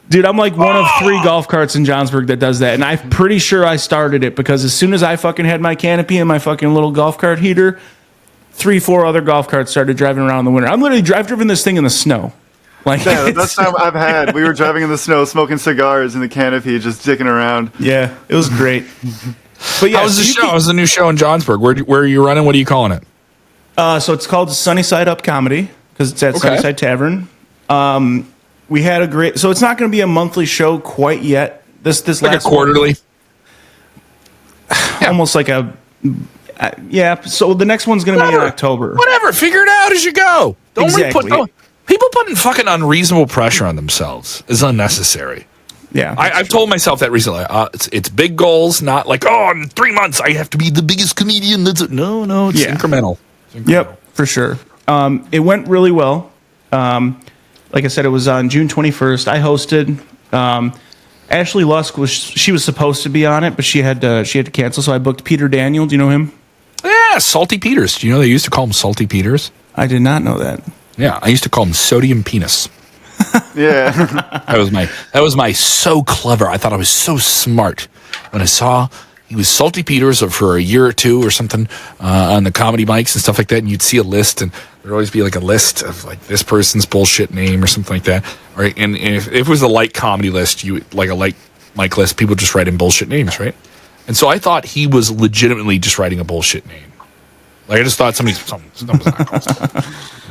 Dude, I'm like one of 3 golf carts in Johnsburg that does that. And I'm pretty sure I started it because as soon as I fucking had my canopy and my fucking little golf cart heater, 3-4 other golf carts started driving around in the winter. I'm literally driven this thing in the snow. Like, Yeah, the best time I've had. We were driving in the snow, smoking cigars in the canopy, just dicking around. yeah, it was great. But yeah, How was the so you show? How was the new show in Johnsburg? Where are you running? What are you calling it? So it's called Sunnyside Up Comedy because it's at Okay. Sunnyside Tavern. We had a great. So it's not going to be a monthly show quite yet. This Like a last quarterly? one, almost like a. Yeah. So the next one's going to be in October. Whatever. Figure it out as you go. Exactly. People putting fucking unreasonable pressure on themselves is unnecessary. Yeah. I've told myself that recently. It's big goals, not like, oh, in 3 months I have to be the biggest comedian. It's incremental. Yep, for sure. It went really well. Like I said, it was on June 21st. I hosted. Ashley Lusk was supposed to be on it, but she had to cancel. So I booked Peter Daniel. Do you know him? Yeah, Salty Peters. Do you know they used to call him Salty Peters? I did not know that. Yeah, I used to call him Sodium Penis. Yeah. That was my so clever. I thought I was so smart when I saw he was Salty Peters for a year or two or something on the comedy mics and stuff like that. And you'd see a list, and There'd always be like a list of like this person's bullshit name or something like that. Right. And if it was a light comedy list, like a light mic list, people just write in bullshit names, right? And so I thought he was legitimately just writing a bullshit name. Like I just thought something was not called.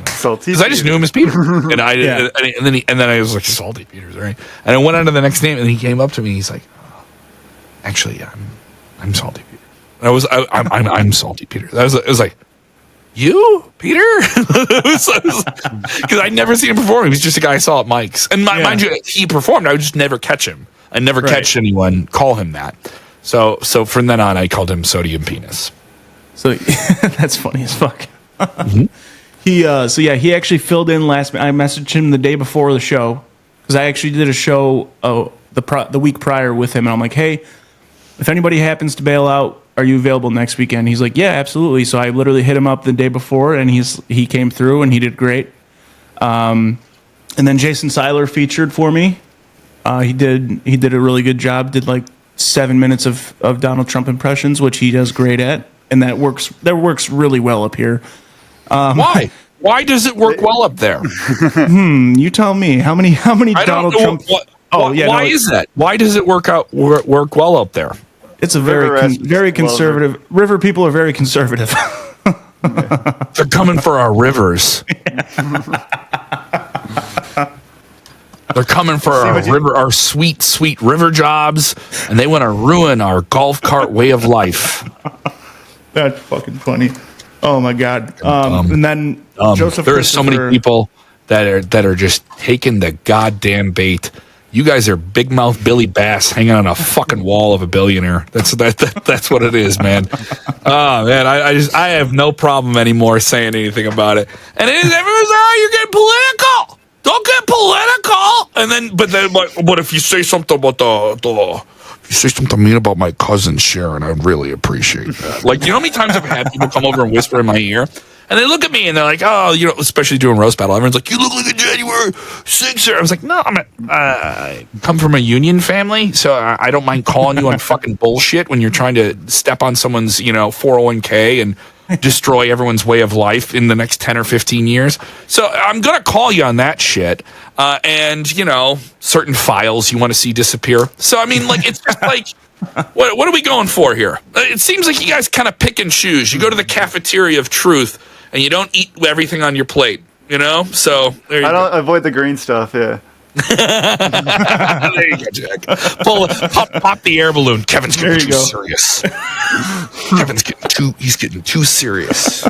Salty. Because I just knew him as Peter, and then I was like, Salty Peter's right. And I went on to the next name, and he came up to me. He's like, oh, actually, I'm Salty Peter. And I'm Salty Peter. It was like, you, Peter? Because I'd never seen him perform. He was just a guy I saw at Mike's. And mind you, he performed. I would just never catch him. I never catch anyone call him that. So from then on, I called him Sodium Penis. So that's funny as fuck. Mm-hmm. He actually filled in last. I messaged him the day before the show because I actually did a show the week prior with him, and I'm like, hey, if anybody happens to bail out, are you available next weekend? He's like, yeah, absolutely. So I literally hit him up the day before, and he came through, and he did great. And then Jason Seiler featured for me. He did a really good job. Did like 7 minutes of Donald Trump impressions, which he does great at, and that works really well up here. Why? Why does it work well up there? You tell me. How many Donald Trump? Why is that? Why does it work well up there? It's a very conservative. River people are very conservative. They're coming for our rivers. They're coming for our sweet, sweet river jobs, and they want to ruin our golf cart way of life. That's fucking funny. Oh my god! And then Joseph. There are so many people that are just taking the goddamn bait. You guys are big mouth Billy Bass hanging on a fucking wall of a billionaire. That's what it is, man. Oh man, I have no problem anymore saying anything about it. And everyone's you're getting political. Don't get political. And then, but if you say something about if you say something mean about my cousin Sharon, I'd really appreciate that. Like, you know how many times I've had people come over and whisper in my ear, and they look at me and they're like, oh, especially doing roast battle. Everyone's like, you look like a January 6er. I was like, no, I come from a union family, so I don't mind calling you on fucking bullshit when you're trying to step on someone's 401k and destroy everyone's way of life in the next 10 or 15 years. So I'm going to call you on that shit. And, certain files you want to see disappear. So, I mean, like, it's just like, what are we going for here? It seems like you guys kind of pick and choose. You go to the cafeteria of truth and you don't eat everything on your plate, So there you go. Avoid the green stuff, yeah. There you go, Jack. Pop the air balloon. Kevin's getting too serious. Kevin's getting too serious.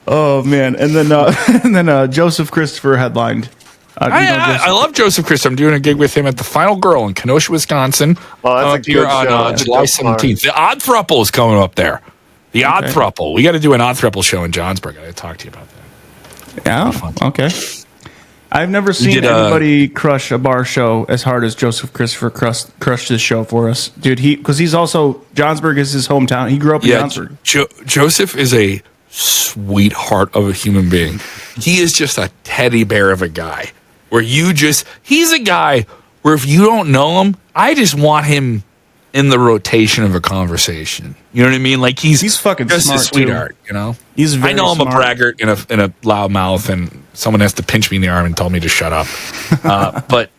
Oh man! And then Joseph Christopher headlined. I love Joseph Christopher. I'm doing a gig with him at the Final Girl in Kenosha, Wisconsin. Oh, that's a good show. On July 17th. The Odd Thruple is coming up there. The Odd Thruple. We got to do an Odd Thruple show in Johnsburg. I got to talk to you about that. Yeah. Okay. I've never seen anybody crush a bar show as hard as Joseph Christopher crushed this show for us, dude. Because he's also Johnsburg is his hometown. He grew up in Johnsburg. Joseph is a sweetheart of a human being. He is just a teddy bear of a guy. He's a guy where if you don't know him, I just want him in the rotation of a conversation. You know what I mean? Like he's fucking just smart, a sweetheart. Too. He's very I know I'm smart. a braggart in a loud mouth, and someone has to pinch me in the arm and tell me to shut up. But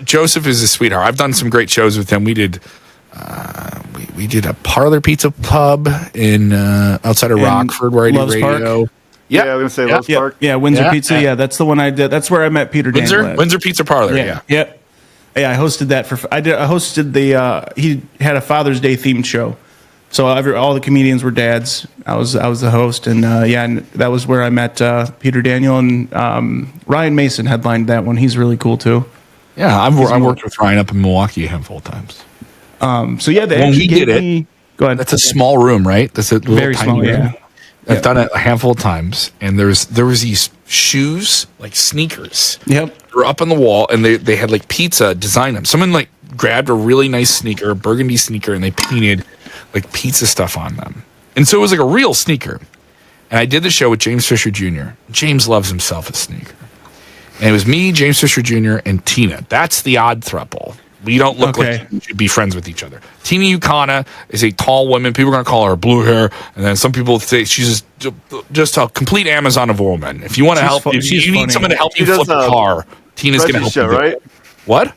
Joseph is a sweetheart. I've done some great shows with him. We did a Parlor Pizza Pub in outside of Rockford where I do radio. Park? Yeah, I'm gonna say Love's Park. Yeah, Windsor Pizza. Yeah, that's the one I did. That's where I met Peter Daniel. Windsor Pizza Parlor. Yeah. Yeah, I hosted that I hosted the. He had a Father's Day themed show, so all the comedians were dads. I was the host, and and that was where I met Peter Daniel, and Ryan Mason headlined that one. He's really cool too. Yeah, I've worked with Ryan up in Milwaukee a handful of times. They actually gave me. Go ahead. That's a small room, right? That's a very small room. Yeah. I've done it a handful of times, and there was these shoes, like sneakers. Yep. They were up on the wall, and they had like pizza design them. Someone like grabbed a really nice sneaker, a burgundy sneaker, and they painted like pizza stuff on them. And so it was like a real sneaker. And I did the show with James Fisher Jr. James loves himself a sneaker. And it was me, James Fisher Jr., and Tina. That's the Odd Thruple. We don't look like we should be friends with each other. Tina Ukana is a tall woman. People are going to call her blue hair. And then some people say she's just a complete Amazon of a woman. If you want to help, if you need someone to help you flip a car, Tina's going to help you. Right? What?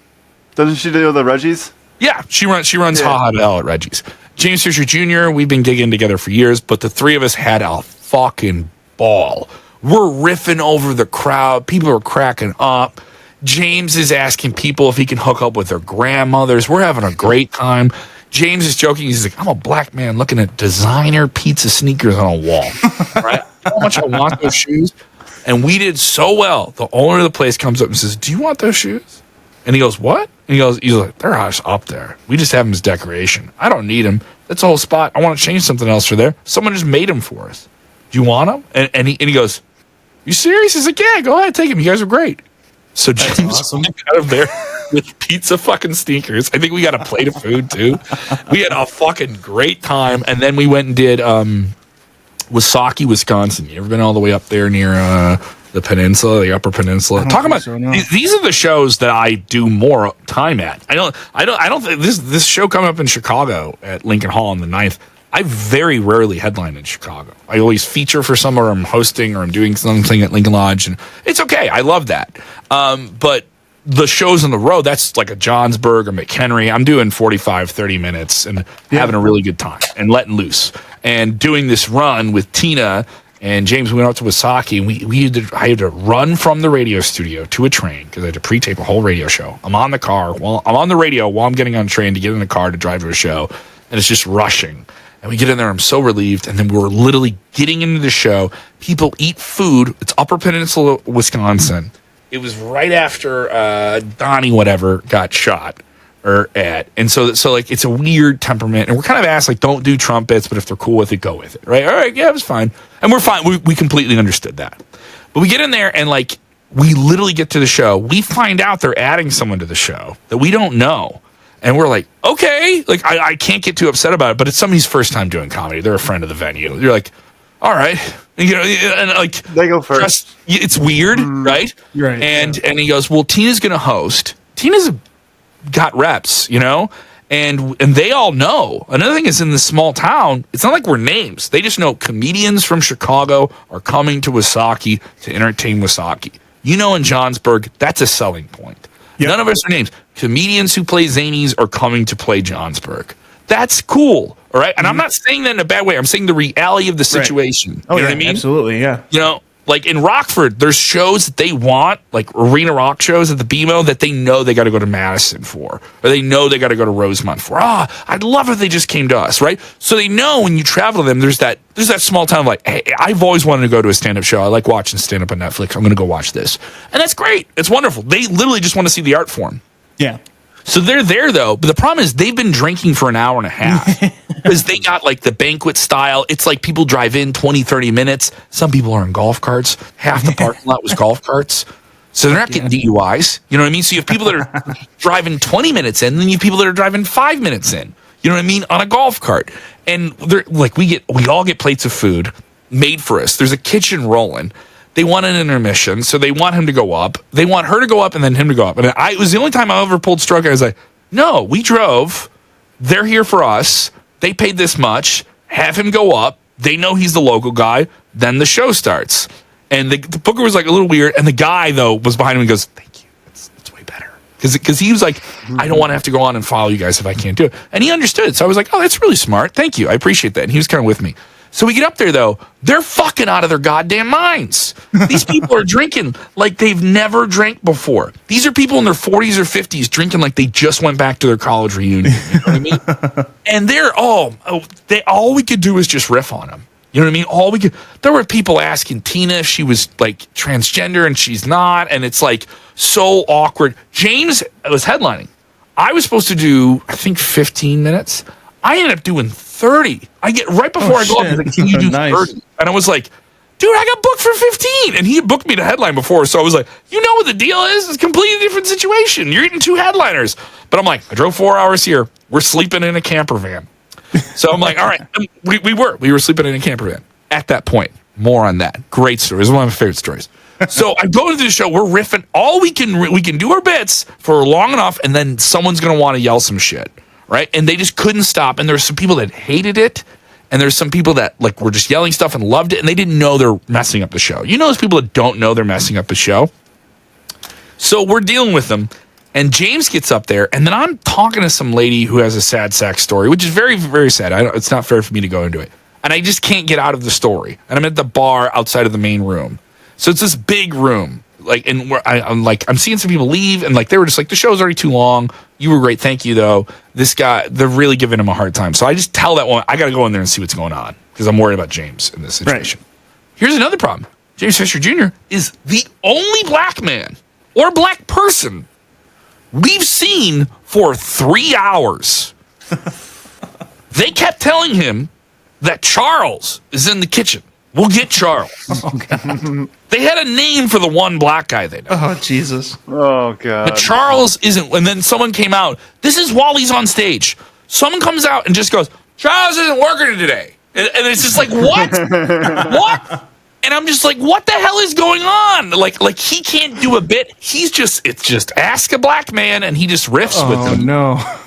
Doesn't she do the Reggies? Yeah, she runs Ha Ha Bell at Reggie's. James Fisher Jr., we've been gigging together for years, but the three of us had a fucking ball. We're riffing over the crowd. People are cracking up. James is asking people if he can hook up with their grandmothers. We're having a great time. James is joking. He's like, I'm a black man looking at designer pizza sneakers on a wall. Right? How much I want those shoes. And we did so well. The owner of the place comes up and says, do you want those shoes? And he goes, what? And he's like, they're up there. We just have them as decoration. I don't need them. That's the whole spot. I want to change something else for there. Someone just made them for us. Do you want them? And he goes, you serious? He's like, yeah, go ahead, take them. You guys are great. So James went out of there with pizza fucking sneakers. I think we got a plate of food too. We had a fucking great time. And then we went and did Wasaki, Wisconsin. You ever been all the way up there near the peninsula, the Upper Peninsula? Talking about these are the shows that I do more time at. I don't think this show coming up in Chicago at Lincoln Hall on the 9th. I very rarely headline in Chicago. I always feature for somewhere, I'm hosting or I'm doing something at Lincoln Lodge, and it's okay. I love that. But the shows on the road, that's like a Johnsburg or McHenry. I'm doing 45, 30 minutes and having a really good time and letting loose. And doing this run with Tina and James, we went out to Wasaki, and I had to run from the radio studio to a train because I had to pre-tape a whole radio show. I'm on the radio while I'm getting on a train to get in the car to drive to a show, and it's just rushing. And we get in there, I'm so relieved. And then we're literally getting into the show. People eat food. It's Upper Peninsula, Wisconsin. It was right after Donnie whatever got shot and so like it's a weird temperament. And we're kind of asked, like, don't do trumpets, but if they're cool with it, go with it, right? All right, yeah, it was fine. And we're fine. We completely understood that. But we get in there and like we literally get to the show. We find out they're adding someone to the show that we don't know. And we're like, okay, like I can't get too upset about it, but it's somebody's first time doing comedy. They're a friend of the venue. You're like, all right, and, and like they go first. It's weird, right? Right. And he goes, well, Tina's going to host. Tina's got reps, and they all know. Another thing is in this small town, it's not like we're names. They just know comedians from Chicago are coming to Wasaki to entertain Wasaki. In Johnsburg, that's a selling point. Yep. None of us are names. Comedians who play Zanies are coming to play Johnsburg. That's cool, all right? And I'm not saying that in a bad way. I'm saying the reality of the situation. Right. Oh, you know what I mean? Absolutely, yeah. Like in Rockford, there's shows that they want, like arena rock shows at the BMO that they know they got to go to Madison for, or they know they got to go to Rosemont for. I'd love if they just came to us, right? So they know when you travel to them, there's that small town of like, hey, I've always wanted to go to a stand-up show. I like watching stand-up on Netflix. I'm going to go watch this. And that's great. It's wonderful. They literally just want to see the art form. Yeah. So they're there, though. But the problem is they've been drinking for an hour and a half because they got like the banquet style. It's like people drive in 20, 30 minutes. Some people are in golf carts. Half the parking lot was golf carts. So they're not getting DUIs. You know what I mean? So you have people that are driving 20 minutes in, and then you have people that are driving 5 minutes in. You know what I mean? On a golf cart. And they're like, we all get plates of food made for us. There's a kitchen rolling. They want an intermission, so they want him to go up. They want her to go up and then him to go up. And it was the only time I ever pulled stroke. I was like, no, we drove. They're here for us. They paid this much. Have him go up. They know he's the local guy. Then the show starts. And the booker was like a little weird. And the guy, though, was behind him and goes, thank you. It's way better. Because he was like, I don't want to have to go on and follow you guys if I can't do it. And he understood. So I was like, oh, that's really smart. Thank you. I appreciate that. And he was kind of with me. So we get up there, though. They're fucking out of their goddamn minds. These people are drinking like they've never drank before. These are people in their 40s or 50s drinking like they just went back to their college reunion. You know what I mean? And all we could do is just riff on them. You know what I mean? There were people asking Tina if she was like transgender and she's not. And it's like so awkward. James was headlining. I was supposed to do, I think, 15 minutes. I ended up doing 30. I get right before I go up, he's like, can you do 30? And I was like, dude, I got booked for 15. And he had booked me to headline before. So I was like, you know what the deal is? It's a completely different situation. You're getting 2 headliners. But I'm like, I drove 4 hours here. We're sleeping in a camper van. So I'm like, all right. We were sleeping in a camper van at that point. More on that. Great story. It's one of my favorite stories. So I'm going to the show. We're riffing. All we can do our bits for long enough, and then someone's going to want to yell some shit, right? And they just couldn't stop. And there's some people that hated it, and there's some people that like were just yelling stuff and loved it, and they didn't know they're messing up the show. You know those people that don't know they're messing up the show? So we're dealing with them, and James gets up there, and then I'm talking to some lady who has a sad sack story, which is very, very sad. It's not fair for me to go into it. And I just can't get out of the story. And I'm at the bar outside of the main room. So it's this big room, like, and where I'm seeing some people leave, and like they were just like, the show's already too long. You were great, thank you though. This guy, they're really giving him a hard time. So I just tell that one, I got to go in there and see what's going on because I'm worried about James in this situation. Right. Here's another problem: James Fisher Jr. is the only black man or black person we've seen for 3 hours. They kept telling him that Charles is in the kitchen. We'll get Charles. Oh, God. They had a name for the one black guy they know. Oh, Jesus. Oh, God. But Charles isn't. And then someone came out. This is while he's on stage. Someone comes out and just goes, Charles isn't working today. And it's just like, what? What? And I'm just like, what the hell is going on? Like he can't do a bit. It's just ask a black man and he just riffs with them. Oh, no.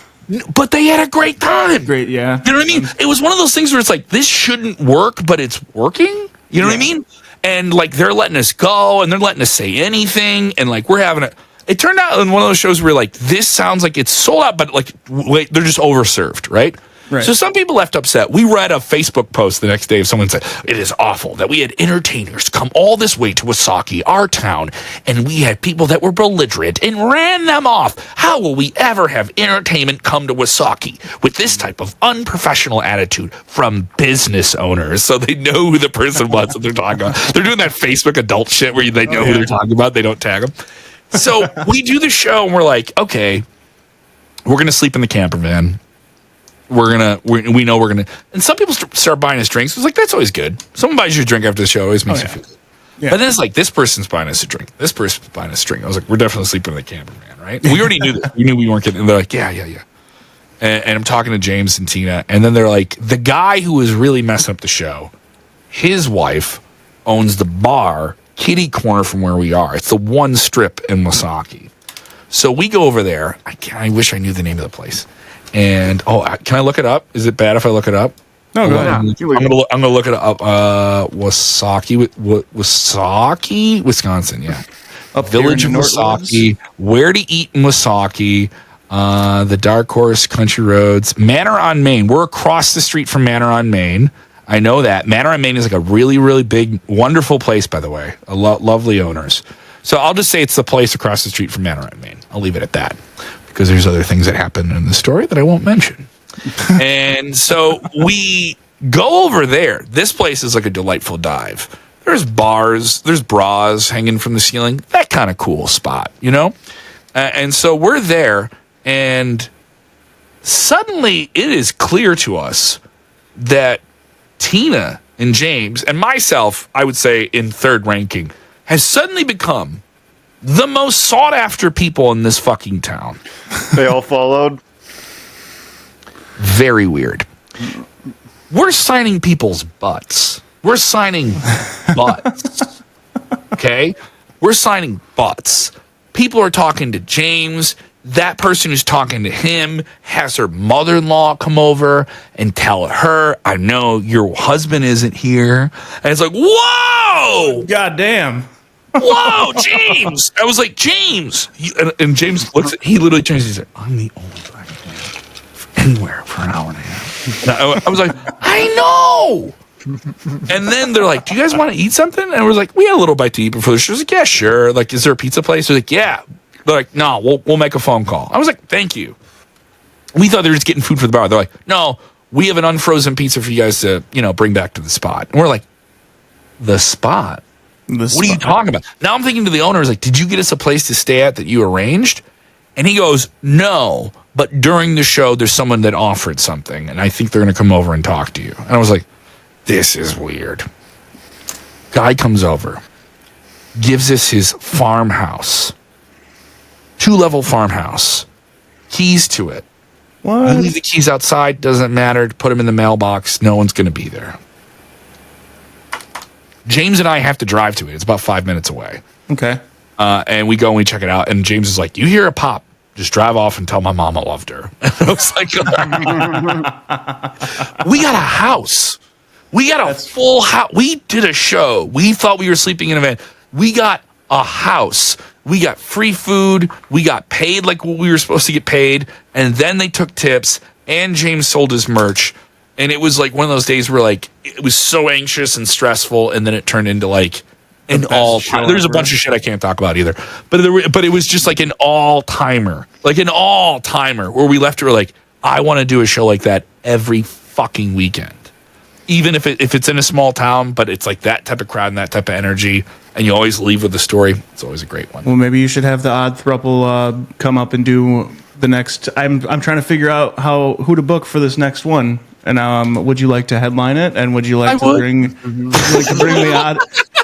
But they had a great time. Great, yeah. You know what I mean? It was one of those things where it's like, this shouldn't work, but it's working. You know what I mean? And like they're letting us go and they're letting us say anything. And like we're having it turned out in one of those shows where like, this sounds like it's sold out, but like, wait, they're just overserved, right? Right. So some people left upset. We read a Facebook post the next day of someone said, it is awful that we had entertainers come all this way to Woosaki, our town, and we had people that were belligerent and ran them off. How will we ever have entertainment come to Woosaki with this type of unprofessional attitude from business owners? So they know who the person was that they're talking about. They're doing that Facebook adult shit where they know who they're talking about. They don't tag them. So we do the show and we're like, okay, we're going to sleep in the camper van. We know we're gonna, and some people start buying us drinks. It's like, that's always good. Someone buys you a drink after the show, always makes you feel good. Yeah. But then it's like, this person's buying us a drink. This person's buying us a drink. I was like, we're definitely sleeping in the camper van, right? We already knew this. We knew we weren't getting. And they're like, yeah. And I'm talking to James and Tina, and then they're like, the guy who was really messing up the show, his wife owns the bar kitty corner from where we are. It's the one strip in Woosaki. So we go over there. I wish I knew the name of the place. And can I look it up? Is it bad if I look it up? No, go ahead. I'm gonna look it up. Woosaki, Wisconsin. Yeah, Village of Woosaki. Where to eat in Woosaki? The Dark Horse, Country Roads, Manor on Main. We're across the street from Manor on Main. I know that Manor on Main is like a really, really big, wonderful place. By the way, lovely owners. So I'll just say it's the place across the street from Manor on Main. I'll leave it at that, because there's other things that happen in the story that I won't mention. And so we go over there. This place is like a delightful dive. There's bars, there's bras hanging from the ceiling. That kind of cool spot, you know? And so we're there, and suddenly it is clear to us that Tina and James, and myself, I would say in third ranking, has suddenly become the most sought after people in this fucking town. They all followed. Very weird. We're signing people's butts. We're signing butts. Okay? We're signing butts. People are talking to James. That person who's talking to him has her mother-in-law come over and tell her, I know your husband isn't here. And it's like, whoa! God damn. Whoa, James! I was like, James! And James looks at, he literally turns and he's like, I'm the only black man anywhere for an hour and a half. And I was like, I know! And then they're like, do you guys want to eat something? And we're like, we had a little bite to eat before the show. I was like, yeah, sure. Like, is there a pizza place? They're like, yeah. They're like, no, we'll make a phone call. I was like, thank you. We thought they were just getting food for the bar. They're like, no, we have an unfrozen pizza for you guys to, bring back to the spot. And we're like, the spot? What are you talking about? Now I'm thinking to the owner, like, did you get us a place to stay at that you arranged? And he goes, no, but during the show, there's someone that offered something, and I think they're going to come over and talk to you. And I was like, this is weird. Guy comes over, gives us his farmhouse, 2-level farmhouse, keys to it. What? You leave the keys outside, doesn't matter. Put them in the mailbox. No one's going to be there. James and I have to drive to it. It's about 5 minutes away. Okay. And we go and we check it out. And James is like, you hear a pop, just drive off and tell my mama loved her. And I was like, we got a house. We got a full house. We did a show. We thought we were sleeping in a van. We got a house. We got free food. We got paid like what we were supposed to get paid. And then they took tips. And James sold his merch. And it was like one of those days where like it was so anxious and stressful. And then it turned into like an all-time. There's a bunch of shit I can't talk about either. But it was just like an all-timer. Like an all-timer where we left it, we're like, I want to do a show like that every fucking weekend. Even if it's in a small town, but it's like that type of crowd and that type of energy, and you always leave with a story. It's always a great one. Well, maybe you should have the Odd Thruple come up and do the next. I'm trying to figure out who to book for this next one. And would you like to headline it? And would you like to bring the odd?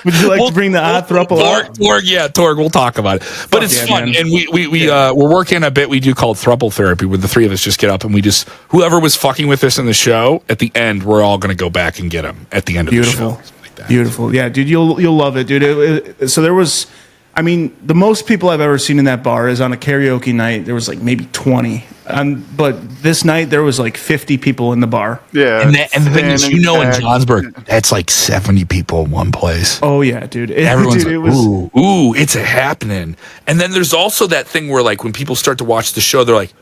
Would you like to bring the Odd Thruple? Torg. We'll talk about it. But it's fun, man. And we're working a bit we do called Thruple Therapy, where the three of us just get up and we just whoever was fucking with us in the show at the end, we're all going to go back and get them at the end of the show. Like that. Beautiful, yeah, dude. You'll love it, dude. So there was, I mean, the most people I've ever seen in that bar is on a karaoke night. There was like maybe 20. But this night there was like 50 people in the bar. Yeah. And the thing is, in Johnsburg, that's like 70 people in one place. Oh yeah, dude. Everyone's like, ooh, it's happening. And then there's also that thing where like when people start to watch the show, they're like,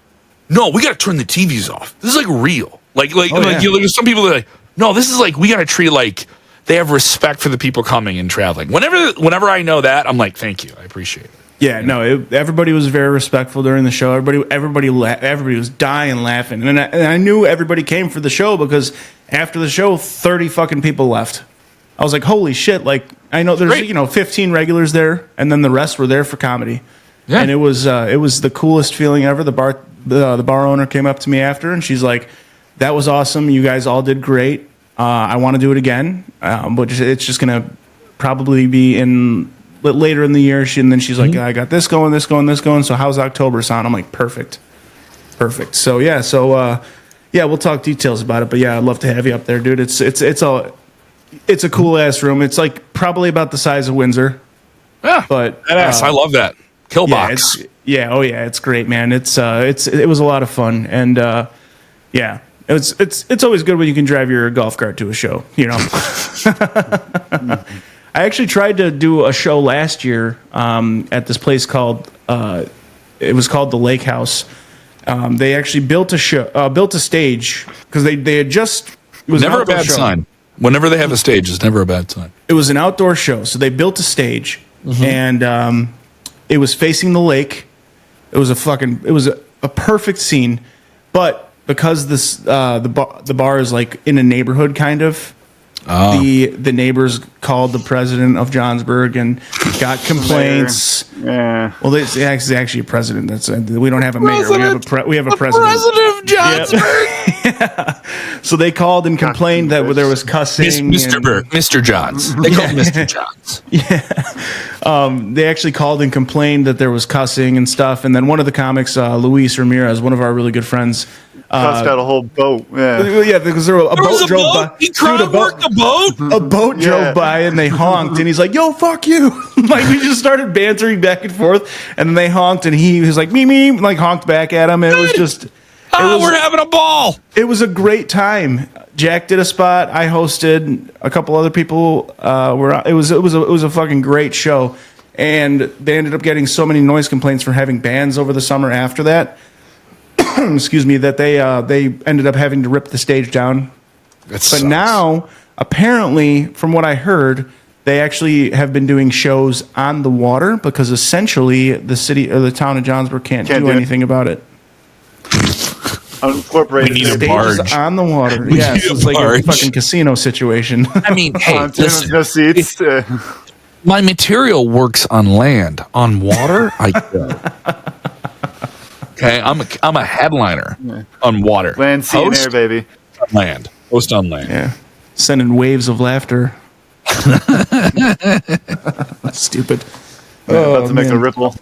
no, we got to turn the TVs off. This is like real. There's some people that are like, no, this is like, we got to treat like they have respect for the people coming and traveling. Whenever I know that, I'm like, thank you. I appreciate it. Yeah, no, everybody was very respectful during the show. Everybody was dying laughing. And I knew everybody came for the show because after the show, 30 fucking people left. I was like, holy shit. Like, I know there's, 15 regulars there, and then the rest were there for comedy. Yeah. And it was the coolest feeling ever. The bar owner came up to me after, and she's like, that was awesome. You guys all did great. I want to do it again. But it's just going to probably be later in the year. And then she's like, I got this going. So how's October sound? I'm like, perfect. So yeah. We'll talk details about it, but yeah, I'd love to have you up there, dude. It's a cool ass room. It's like probably about the size of Windsor. Yeah. But I love that. Killbox. It's great, man. It was a lot of fun. And it's always good when you can drive your golf cart to a show, I actually tried to do a show last year at this place called it was called the Lake House. They actually built a stage because they had just it was never a bad sign. Whenever they have a stage, it's never a bad sign. It was an outdoor show, so they built a stage and it was facing the lake. It was a perfect scene, but because this the bar is like in a neighborhood kind of. The neighbors called the president of Johnsburg and got complaints. Yeah. Well, it's actually a president. We don't have a mayor. We have a president. President of Johnsburg. Yeah. So they called and complained that there was cussing. Mr. Johns. They called Mr. Johns. Yeah. They actually called and complained that there was cussing and stuff. And then one of the comics, Luis Ramirez, one of our really good friends, cussed out a whole boat. Yeah, because a boat drove by. He tried to work the boat. A boat drove by and they honked, and he's like, "Yo, fuck you!" Like we just started bantering back and forth, and then they honked, and he was like, "Me," like honked back at him. And it was just, we're having a ball. It was a great time. Jack did a spot. I hosted. A couple other people were. It was a fucking great show, and they ended up getting so many noise complaints for having bands over the summer after that. Excuse me, that they ended up having to rip the stage down. But now, apparently, from what I heard, they actually have been doing shows on the water because essentially the city or the town of Johnsburg can't do anything about it. Unincorporated. We need a barge on the water. Yeah, it's like a fucking casino situation. I mean, hey, listen, no seats. My material works on land. On water, I go. Okay, I'm a headliner on water. Land, sea, and air, baby. Land. Host on land. Yeah. Sending waves of laughter. Stupid. About to make a ripple.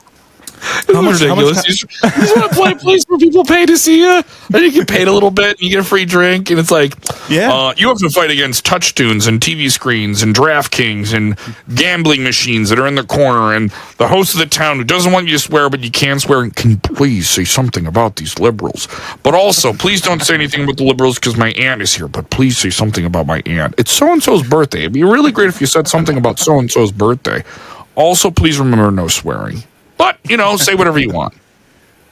It's ridiculous. You just want to play a place where people pay to see you, and you get paid a little bit, and you get a free drink, and it's like, you have to fight against touchtunes and TV screens and DraftKings and gambling machines that are in the corner, and the host of the town who doesn't want you to swear, but you can swear, and can you please say something about these liberals? But also, please don't say anything about the liberals because my aunt is here, but please say something about my aunt. It's so-and-so's birthday. It'd be really great if you said something about so-and-so's birthday. Also, please remember no swearing. But, say whatever you want.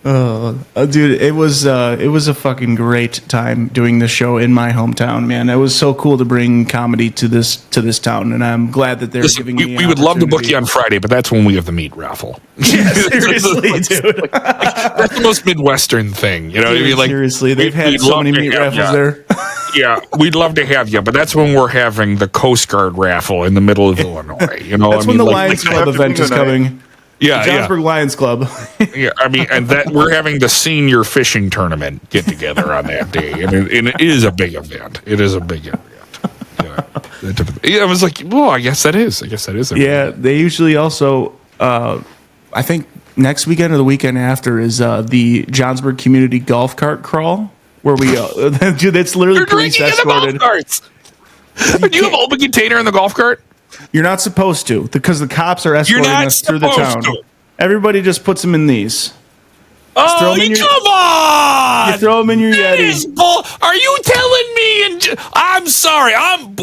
Dude, it was a fucking great time doing this show in my hometown, man. It was so cool to bring comedy to this town, and I'm glad that they're giving me. We would love to book you on Friday, but that's when we have the meat raffle. Yeah, seriously, dude. That's the most Midwestern thing, you know what I mean? Like, seriously, they've had so many meat raffles there. Yeah, we'd love to have you, but that's when we're having the Coast Guard raffle in the middle of Illinois. That's when the Lions Club event is coming. Yeah, the Johnsburg Lions Club. Yeah, I mean, and that we're having the senior fishing tournament get together on that day, and it is a big event. It is a big event. Yeah, I was like, well, I guess that is. Yeah, they usually also, I think next weekend or the weekend after is the Johnsburg Community Golf Cart Crawl, where we, dude, that's literally police escorted. Do you have open container in the golf cart? You're not supposed to, because the cops are escorting us through the town. Everybody just puts them in these. Oh, come on! You throw them in your Yeti. Are you telling me? I'm sorry. I'm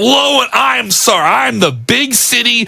sorry. I'm the big city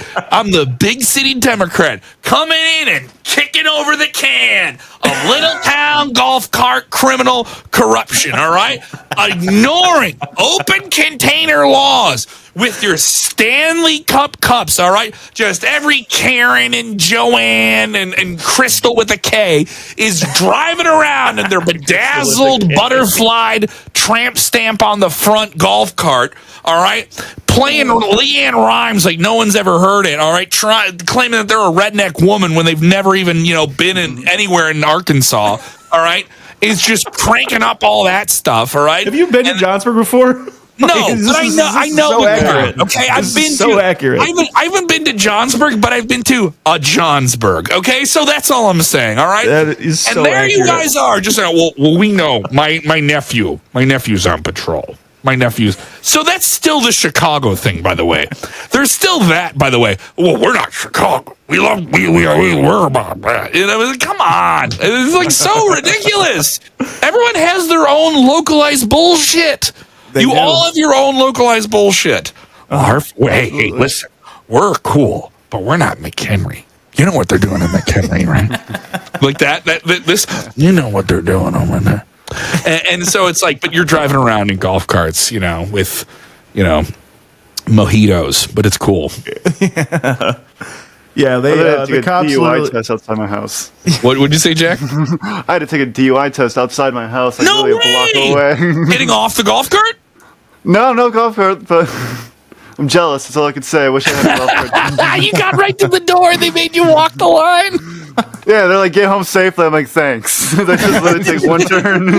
Democrat coming in and kicking over the can of little town golf cart criminal corruption. All right, ignoring open container laws with your Stanley Cup cups, all right? Just every Karen and Joanne and Crystal with a K is driving around in their bedazzled, butterflied tramp stamp on the front golf cart, all right? Playing Leanne Rhymes like no one's ever heard it, all right? Claiming that they're a redneck woman when they've never even, been anywhere in Arkansas, all right? It's just cranking up all that stuff, all right? Have you been to Johnsburg before? No, but I know. So accurate. Okay, I've been so accurate. I haven't been to Johnsburg, but I've been to a Johnsburg. Okay, so that's all I'm saying. All right, that is so and there accurate. you guys are. Just saying. Well, we know my nephew's on patrol. So that's still the Chicago thing, by the way. There's still that, by the way. Well, we're not Chicago. We're about that. Come on. It's like so ridiculous. Everyone has their own localized bullshit. You all have your own localized bullshit. Hey, listen, we're cool, but we're not McHenry. You know what they're doing in McHenry, right? Like this, you know what they're doing over there. And so it's like, but you're driving around in golf carts, with, mojitos, but it's cool. Yeah, the cops DUI test outside my house. What would you say, Jack? I had to take a DUI test outside my house, like No really a block away. Getting off the golf cart? No golf cart, but I'm jealous. That's all I could say. I wish I had a golf cart. You got right to the door. They made you walk the line. Yeah, they're like, get home safely. I'm like, thanks. They just let it take one turn.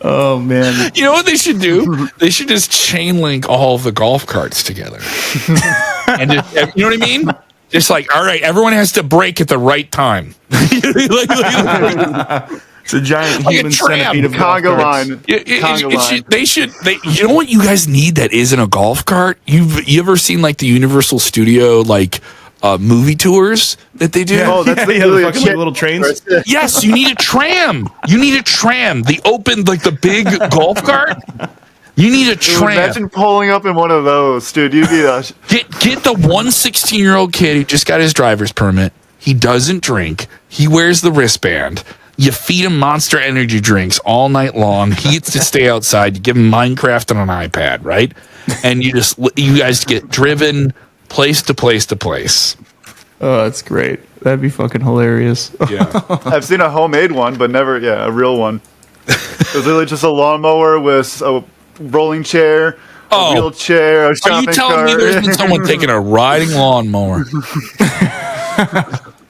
Oh, man. You know what they should do? They should just chain link all of the golf carts together. And just, you know what I mean? Just like, all right, everyone has to brake at the right time. It's a giant like human centipede of Conga golf line. You know what you guys need that isn't a golf cart? You ever seen like the Universal Studio movie tours that they do? Oh, that's the fucking little trains. Yes, you need a tram. The open, like the big golf cart. You need a tram. Imagine pulling up in one of those, dude. You'd be Get the 16-year-old kid who just got his driver's permit. He doesn't drink. He wears the wristband. You feed him Monster Energy drinks all night long. He gets to stay outside. You give him Minecraft on an iPad, right? And you guys get driven place to place to place. Oh, that's great. That'd be fucking hilarious. Yeah. I've seen a homemade one, but never, a real one. It was literally just a lawnmower with a rolling chair, a wheelchair, a shopping cart. Are you telling me there's been someone taking a riding lawnmower?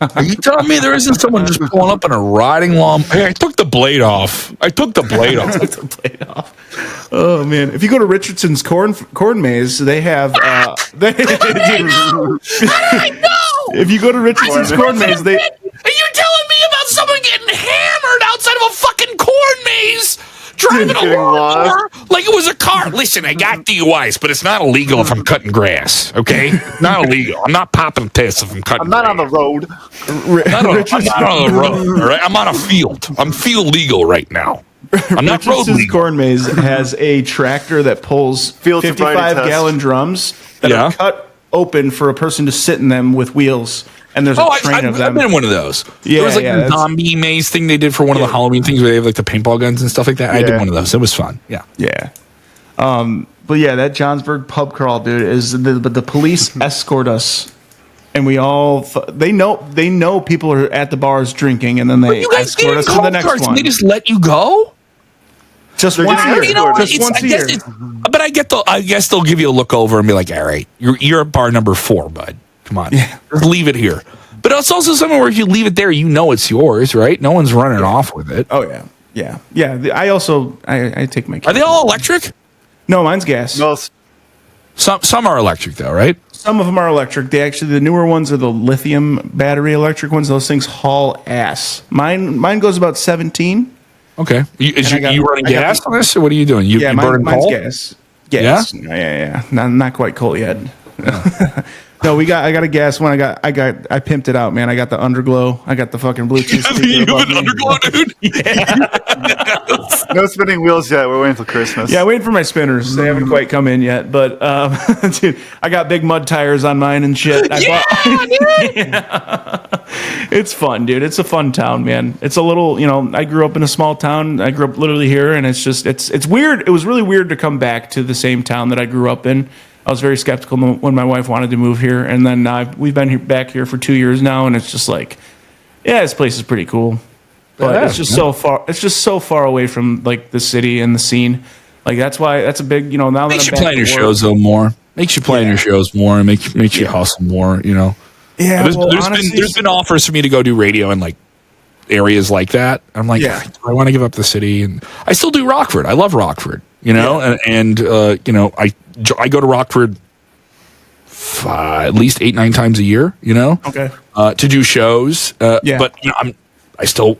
Are you telling me there isn't someone just pulling up in a riding lawn? Hey, I took the blade off. Oh man! If you go to Richardson's corn maze, they have. I know. If you go to Richardson's Corn Maze, Are you telling me about someone getting hammered outside of a fucking corn maze? Driving Getting along lost. like it was a car. Listen, I got DUIs, but it's not illegal if I'm cutting grass, okay? Not illegal. I'm not popping piss if I'm cutting I'm not grass. on the road. I'm not on the road, all right? I'm on a field. I'm field legal right now. I'm not road Richardson's legal. Corn Maze has a tractor that pulls Field sobriety 55-gallon drums that Yeah. are cut open for a person to sit in them with wheels, and there's a train of I've them. been in one of those. Yeah, There was like yeah, the that's- zombie maze thing they did for one of the Halloween things where they have like the paintball guns and stuff like that. I did Yeah. one of those. It was fun. Yeah. Yeah. But yeah, that Johnsburg pub crawl, dude, but the police escort us, and we all they know people are at the bars drinking, and then they You guys escort didn't us to call the next cars. one. They just let you go? Just They're once getting a year. You know what? Just It's- once I a guess year. but I guess they'll give you a look over and be like, all right, you're at bar number 4, bud. Come on. Yeah. Just leave it here. But it's also somewhere where if you leave it there, you know it's yours, right? No one's running off with it. Oh yeah. I also I take my. Are they all electric? No, mine's gas. No, Some are electric though, right? Some of them are electric. The newer ones are the lithium battery electric ones. Those things haul ass. Mine goes about 17. Okay. You running I got gas the- on this, or what are you doing? You Yeah, burning mine's coal? gas. Gas. Yeah. Not quite coal yet. No, I got a gas one. I pimped it out, man. I got the underglow. I got the fucking Bluetooth speaker You above have an me. underglow, dude? no spinning wheels yet. We're waiting till Christmas. Yeah, waiting for my spinners. They haven't quite come in yet, but dude, I got big mud tires on mine and shit. It's fun, dude. It's a fun town, man. It's a little, I grew up in a small town. I grew up literally here, and it's weird. It was really weird to come back to the same town that I grew up in. I was very skeptical when my wife wanted to move here, and then we've been back here for 2 years now, and it's just like, yeah, this place is pretty cool, but Yeah, it's just so far. It's just so far away from like the city and the scene. Like that's a big, now that Makes I'm you back plan at your work- shows though more. Makes you plan your shows more and makes you hustle more. Yeah, There's been offers for me to go do radio in like areas like that. I'm like, Yeah. I want to give up the city, and I still do Rockford. I love Rockford, and I go to Rockford at least 8-9 times a year. Okay. To do shows. Yeah. But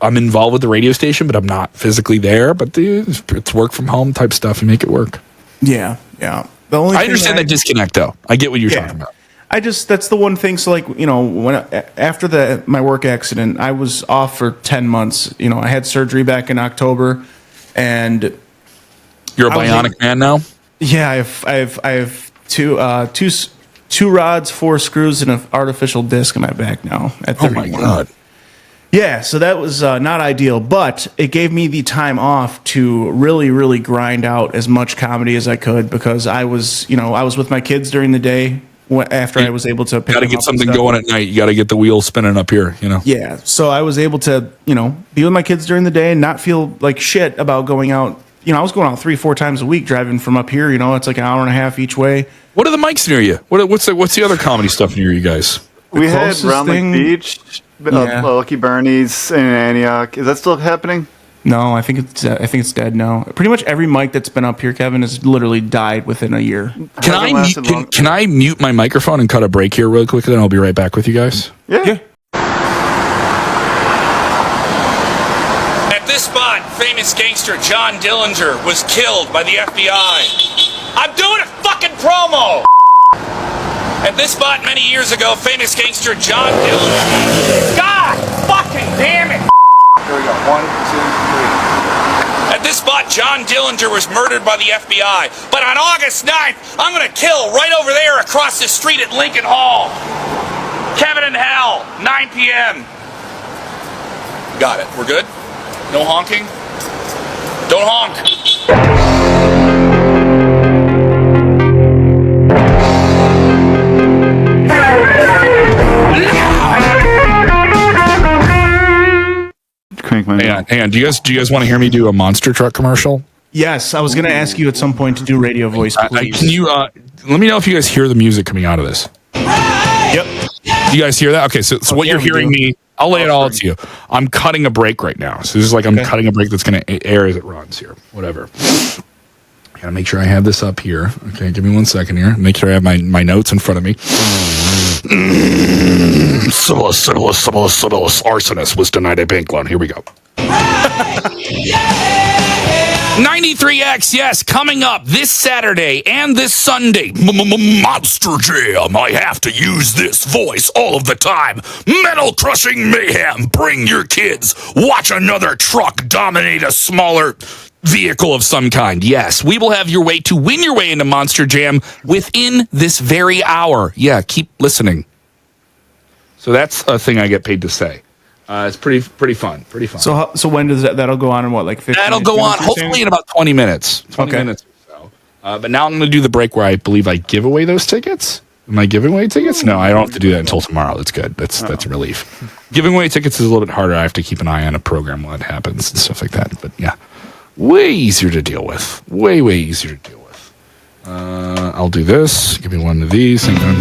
I'm involved with the radio station, but I'm not physically there. But it's work from home type stuff. You make it work. Yeah. The only I thing understand that disconnect though. I get what you're talking about. That's the one thing. So like, when after my work accident, I was off for 10 months. I had surgery back in October, and You're a I was bionic man now. yeah, I have two rods, 4 screws, and an artificial disc in my back now at Oh 31. my god. Yeah, so that was not ideal, but it gave me the time off to really, really grind out as much comedy as I could, because I was with my kids during the day after I was able to pick Got to them get up and something stuff. going at night. You got to get the wheels spinning up here. Yeah, so I was able to, be with my kids during the day and not feel like shit about going out. I was going out 3-4 times a week driving from up here. It's like an hour and a half each way. What are the mics near you? What's the other comedy stuff near you guys? We had closest Round Lake thing- Beach, Yeah. Lucky Bernie's in Antioch. Is that still happening? No, I think it's dead now. Pretty much every mic that's been up here, Kevin, has literally died within a year. Hasn't lasted long. Can I mute my microphone and cut a break here really quickly, and I'll be right back with you guys? Yeah. At this spot, famous gangster John Dillinger was killed by the FBI. I'm doing a fucking promo! At this spot many years ago, famous gangster John Dillinger... God fucking damn it! Here we go. 1, 2, 3. At this spot, John Dillinger was murdered by the FBI. But on August 9th, I'm going to kill right over there across the street at Lincoln Hall. Kevin in Hell, 9 p.m. Got it. We're good? No honking? Don't honk. Crank my Hang on. Do you guys want to hear me do a monster truck commercial? Yes, I was going to ask you at some point to do radio voice, please. Can you let me know if you guys hear the music coming out of this? Yep. You guys hear that? Okay, so what yeah, you're we hearing do. me, I'll lay it all to you. I'm cutting a break right now. So this is like I'm cutting a break that's going to air as it runs here. Whatever. Gotta make sure I have this up here. Okay, give me 1 second here. Make sure I have my notes in front of me. Syphilis arsonist was denied a bank loan. Here we go. 93X, yes, coming up this Saturday and this Sunday. Monster Jam. I have to use this voice all of the time. Metal crushing mayhem. Bring your kids. Watch another truck dominate a smaller vehicle of some kind. Yes, we will have your way to win your way into Monster Jam within this very hour. Yeah, keep listening. So that's a thing I get paid to say. It's pretty fun. Pretty fun. So when does that'll go on in what, like 15 That'll go on hopefully in about 20 minutes. 20 minutes or so. But now I'm going to do the break where I believe I give away those tickets. Am I giving away tickets? No, I don't have to do that until tomorrow. That's good. That's a relief. Giving away tickets is a little bit harder. I have to keep an eye on a program while it happens and stuff like that. But yeah, way easier to deal with. Way easier to deal with. I'll do this. Give me one of these. Hang on.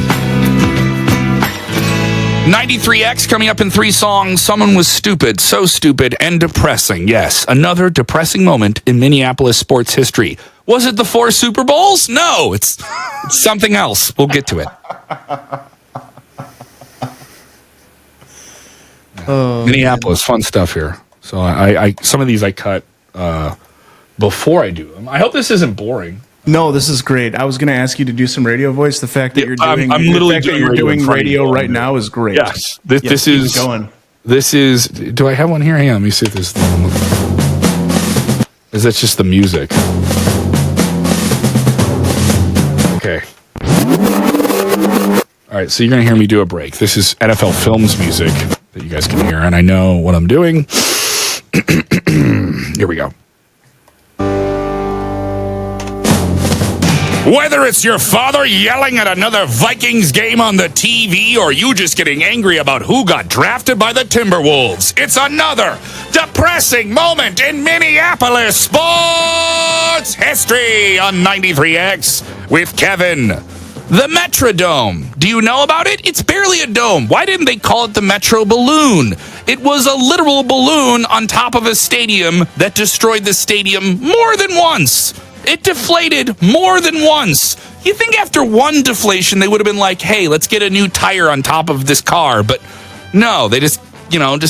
93X coming up in 3 songs. Someone was stupid, so stupid and depressing. Yes, another depressing moment in Minneapolis sports history. Was it the 4 Super Bowls? No, it's something else. We'll get to it. Minneapolis, fun stuff here. So I some of these I cut before I do them. I hope this isn't boring. No, this is great. I was going to ask you to do some radio voice. The fact that you're doing, I'm literally doing radio right now is great. Yes, this is going. This is. Do I have one here? Hang on, let me see if this. Is that just the music? Okay. All right, so you're gonna hear me do a break. This is NFL Films music that you guys can hear, and I know what I'm doing. Here we go. Whether it's your father yelling at another Vikings game on the TV or you just getting angry about who got drafted by the Timberwolves, it's another depressing moment in Minneapolis sports history on 93X with Kevin. The Metrodome. Do you know about it? It's barely a dome. Why didn't they call it the Metro Balloon? It was a literal balloon on top of a stadium that destroyed the stadium more than once. It deflated more than once. You think after one deflation, they would have been like, hey, let's get a new tire on top of this car. But no, they just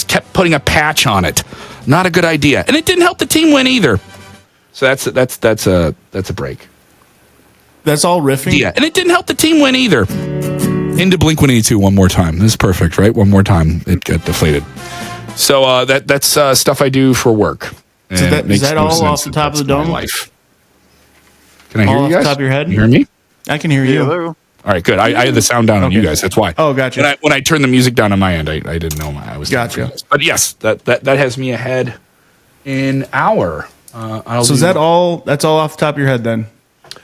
kept putting a patch on it. Not a good idea. And it didn't help the team win either. So that's a break. That's all riffing? Yeah, and it didn't help the team win either. Into Blink-182 one more time. This is perfect, right? One more time, it got deflated. So that's stuff I do for work. So is that all off the top of the dome? Life. Can I hear you guys? Off the top of your head? You hear me? I can hear you. Hello. All right, good. I had the sound down on you guys. That's why. Oh, gotcha. When I turned the music down on my end, I didn't know I was. Gotcha. But yes, that has me ahead in hour. So is that all? That's all off the top of your head then?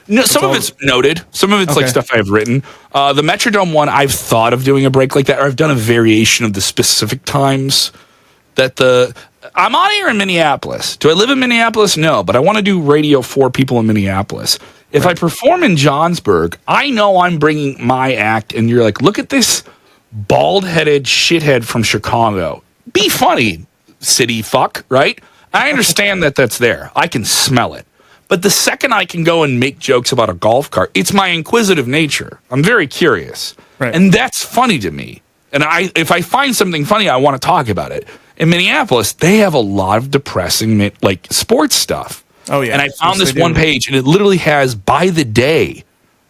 No, some of it's noted. Some of it's like stuff I've written. The Metrodome one, I've thought of doing a break like that, or I've done a variation of the specific times that I'm on air in Minneapolis. Do I live in Minneapolis? No, but I want to do radio for people in Minneapolis. If I perform in Johnsburg, I know I'm bringing my act, and you're like, look at this bald-headed shithead from Chicago. Be funny, city fuck, right? I understand that that's there. I can smell it. But the second I can go and make jokes about a golf cart, it's my inquisitive nature. I'm very curious. Right. And that's funny to me. And if I find something funny, I want to talk about it. In Minneapolis, they have a lot of depressing, like, sports stuff. Oh, yeah. And I found this one page, and it literally has, by the day,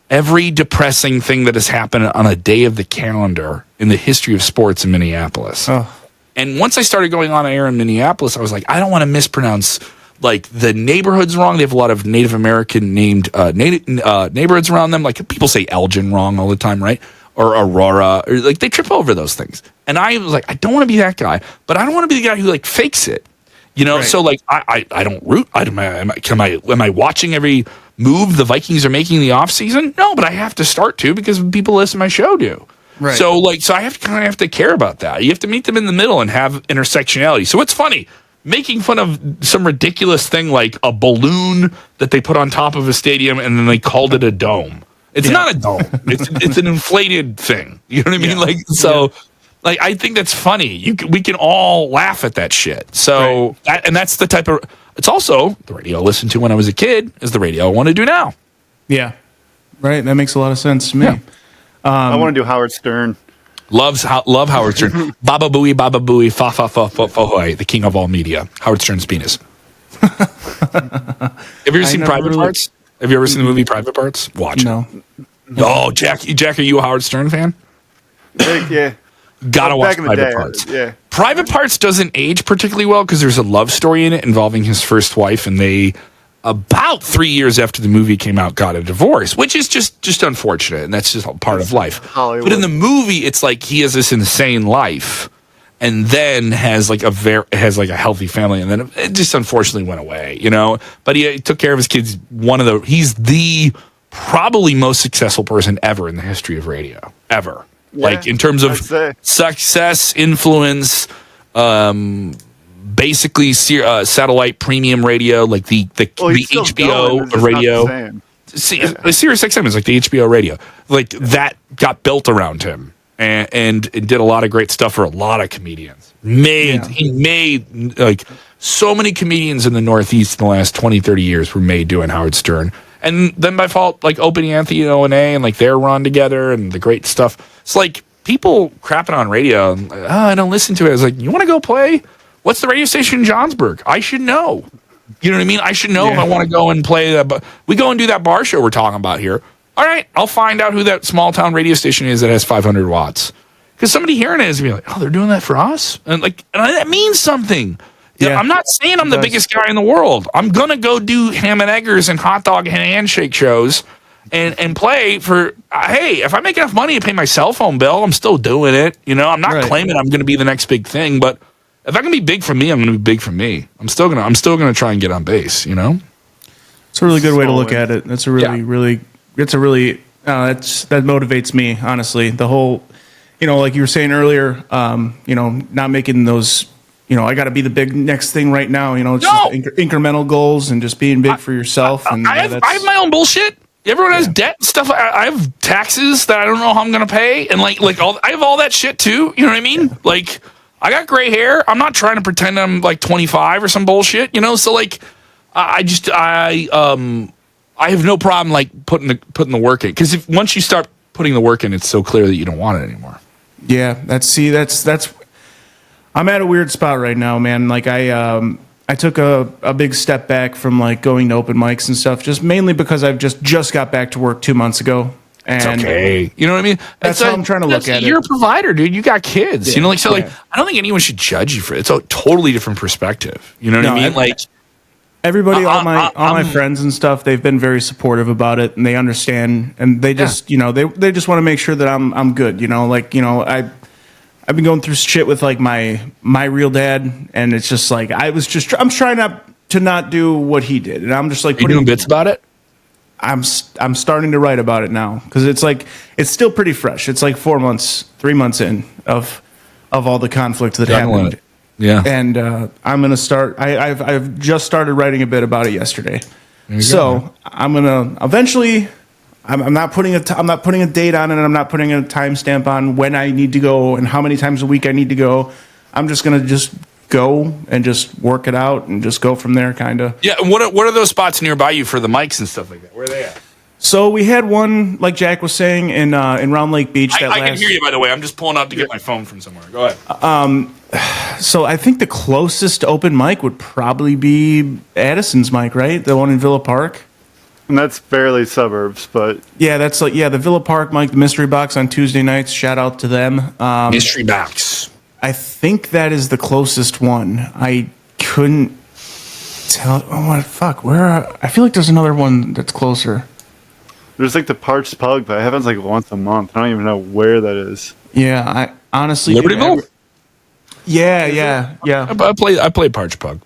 every depressing thing that has happened on a day of the calendar in the history of sports in Minneapolis. Oh. And once I started going on air in Minneapolis, I was like, I don't want to mispronounce, like, the neighborhoods wrong. They have a lot of Native American named neighborhoods around them. Like, people say Elgin wrong all the time, right? Or Aurora, or like they trip over those things. And I was like, I don't want to be that guy, but I don't want to be the guy who like fakes it, you know? Right. So like, I don't root. Am I watching every move the Vikings are making in the off season? No, but I have to start to because people listen to my show do. Right. So I have to kind of have to care about that. You have to meet them in the middle and have intersectionality. So it's funny making fun of some ridiculous thing like a balloon that they put on top of a stadium and then they called it a dome. It's not a dome. It's an inflated thing. You know what I mean? Like, so, like, I think that's funny. We can all laugh at that shit. So, that's the type of, it's also the radio I listened to when I was a kid is the radio I want to do now. Yeah. Right. That makes a lot of sense to me. Yeah. I want to do Howard Stern. Love Howard Stern. Baba Booey, fa fa fa fa fa hoy, the king of all media. Howard Stern's penis. Have you ever seen Private Parts? Have you ever seen the movie Private Parts? Watch No. it. Oh, Jack, are you a Howard Stern fan? Yeah. Gotta watch Back in the Private day, Parts. yeah. Private Parts doesn't age particularly well because there's a love story in it involving his first wife, and they, about 3 years after the movie came out, got a divorce, which is just unfortunate, and that's just part of life. Hollywood. But in the movie, it's like he has this insane life, and then has like a healthy family, and then it just unfortunately went away, you know. But he took care of his kids. He's the probably most successful person ever in the history of radio, ever. Yeah, Like in terms of I'd say. success, influence, basically satellite premium radio, like the He's still HBO going, it's just not radio. the same. Sirius XM is like the HBO radio. Like that got built around him and it did a lot of great stuff for a lot of comedians. He made like so many comedians in the Northeast in the last 20, 30 years were made doing Howard Stern. And then by fault, like Opie Anthony and O&A and like their run together and the great stuff. It's like people crapping on radio. And, I don't listen to it. I was like, you want to go play? What's the radio station in Johnsburg? I should know. You know what I mean? I should know if I want to go and play that. But we go and do that bar show we're talking about here. All right, I'll find out who that small town radio station is that has 500 watts. Because somebody hearing it is going to be like, oh, they're doing that for us? And that means something. Yeah. I'm not saying I'm the biggest guy in the world. I'm going to go do ham and eggers and hot dog and handshake shows and play for, hey, if I make enough money to pay my cell phone bill, I'm still doing it. You know, I'm not claiming I'm going to be the next big thing, but if I can be big for me, I'm going to be big for me. I'm still going to try and get on base, you know? It's a really good way to look at it. That's a really that motivates me, honestly. The whole, like you were saying earlier, not making those, I got to be the big next thing right now. It's just incremental goals and just being big for yourself. And I have my own bullshit. Everyone has debt and stuff. I have taxes that I don't know how I'm going to pay, and I have all that shit too. You know what I mean? Like I got gray hair. I'm not trying to pretend I'm like 25 or some bullshit. So like I have no problem like putting the work in, because once you start putting the work in, it's so clear that you don't want it anymore. Yeah, that's I'm at a weird spot right now, man. Like I took a big step back from like going to open mics and stuff, just mainly because I've just got back to work 2 months ago. And it's okay. You know what I mean? That's how I'm trying to look at it. You're a provider, dude. You got kids. Yeah. I don't think anyone should judge you for it. It's a totally different perspective. You know what I mean? Everybody, all my friends and stuff, they've been very supportive about it, and they understand, and they just, they just want to make sure that I'm good. I've been going through shit with like my real dad, and it's just like I'm trying not do what he did, and I'm just like you doing bits about it. I'm starting to write about it now, because it's like it's still pretty fresh. It's like 3 months in of all the conflict that happened. Yeah, and I'm gonna start. I've just started writing a bit about it yesterday, so I'm gonna eventually. I'm not putting a date on it, and I'm not putting a timestamp on when I need to go and how many times a week I need to go. I'm just gonna go and just work it out and just go from there, kind of. Yeah. What are those spots nearby you for the mics and stuff like that? Where are they at? So we had one, like Jack was saying, in Round Lake Beach. I can hear you, by the way. I'm just pulling up to get my phone from somewhere. Go ahead. So I think the closest open mic would probably be Addison's mic, right? The one in Villa Park. And that's barely suburbs, but yeah, that's like the Villa Park mic, the Mystery Box on Tuesday nights. Shout out to them. Mystery Box. I think that is the closest one. I couldn't tell. Oh, what fuck? I feel like there's another one that's closer. there's like the Parched Pug, but it happens like once a month. I don't even know where that is. Yeah, I honestly Libertyville. Yeah. I play Parched Pug.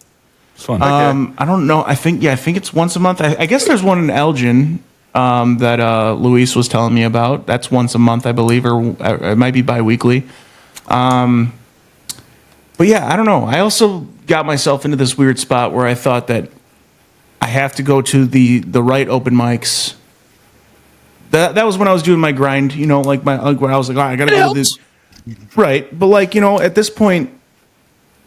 It's fun. I don't know. I think it's once a month. I guess there's one in Elgin that Luis was telling me about. That's once a month, I believe, or it might be bi-weekly. But yeah, I don't know. I also got myself into this weird spot where I thought that I have to go to the right open mics. That was when I was doing my grind, like where I was like, I gotta go to this. Right. But at this point,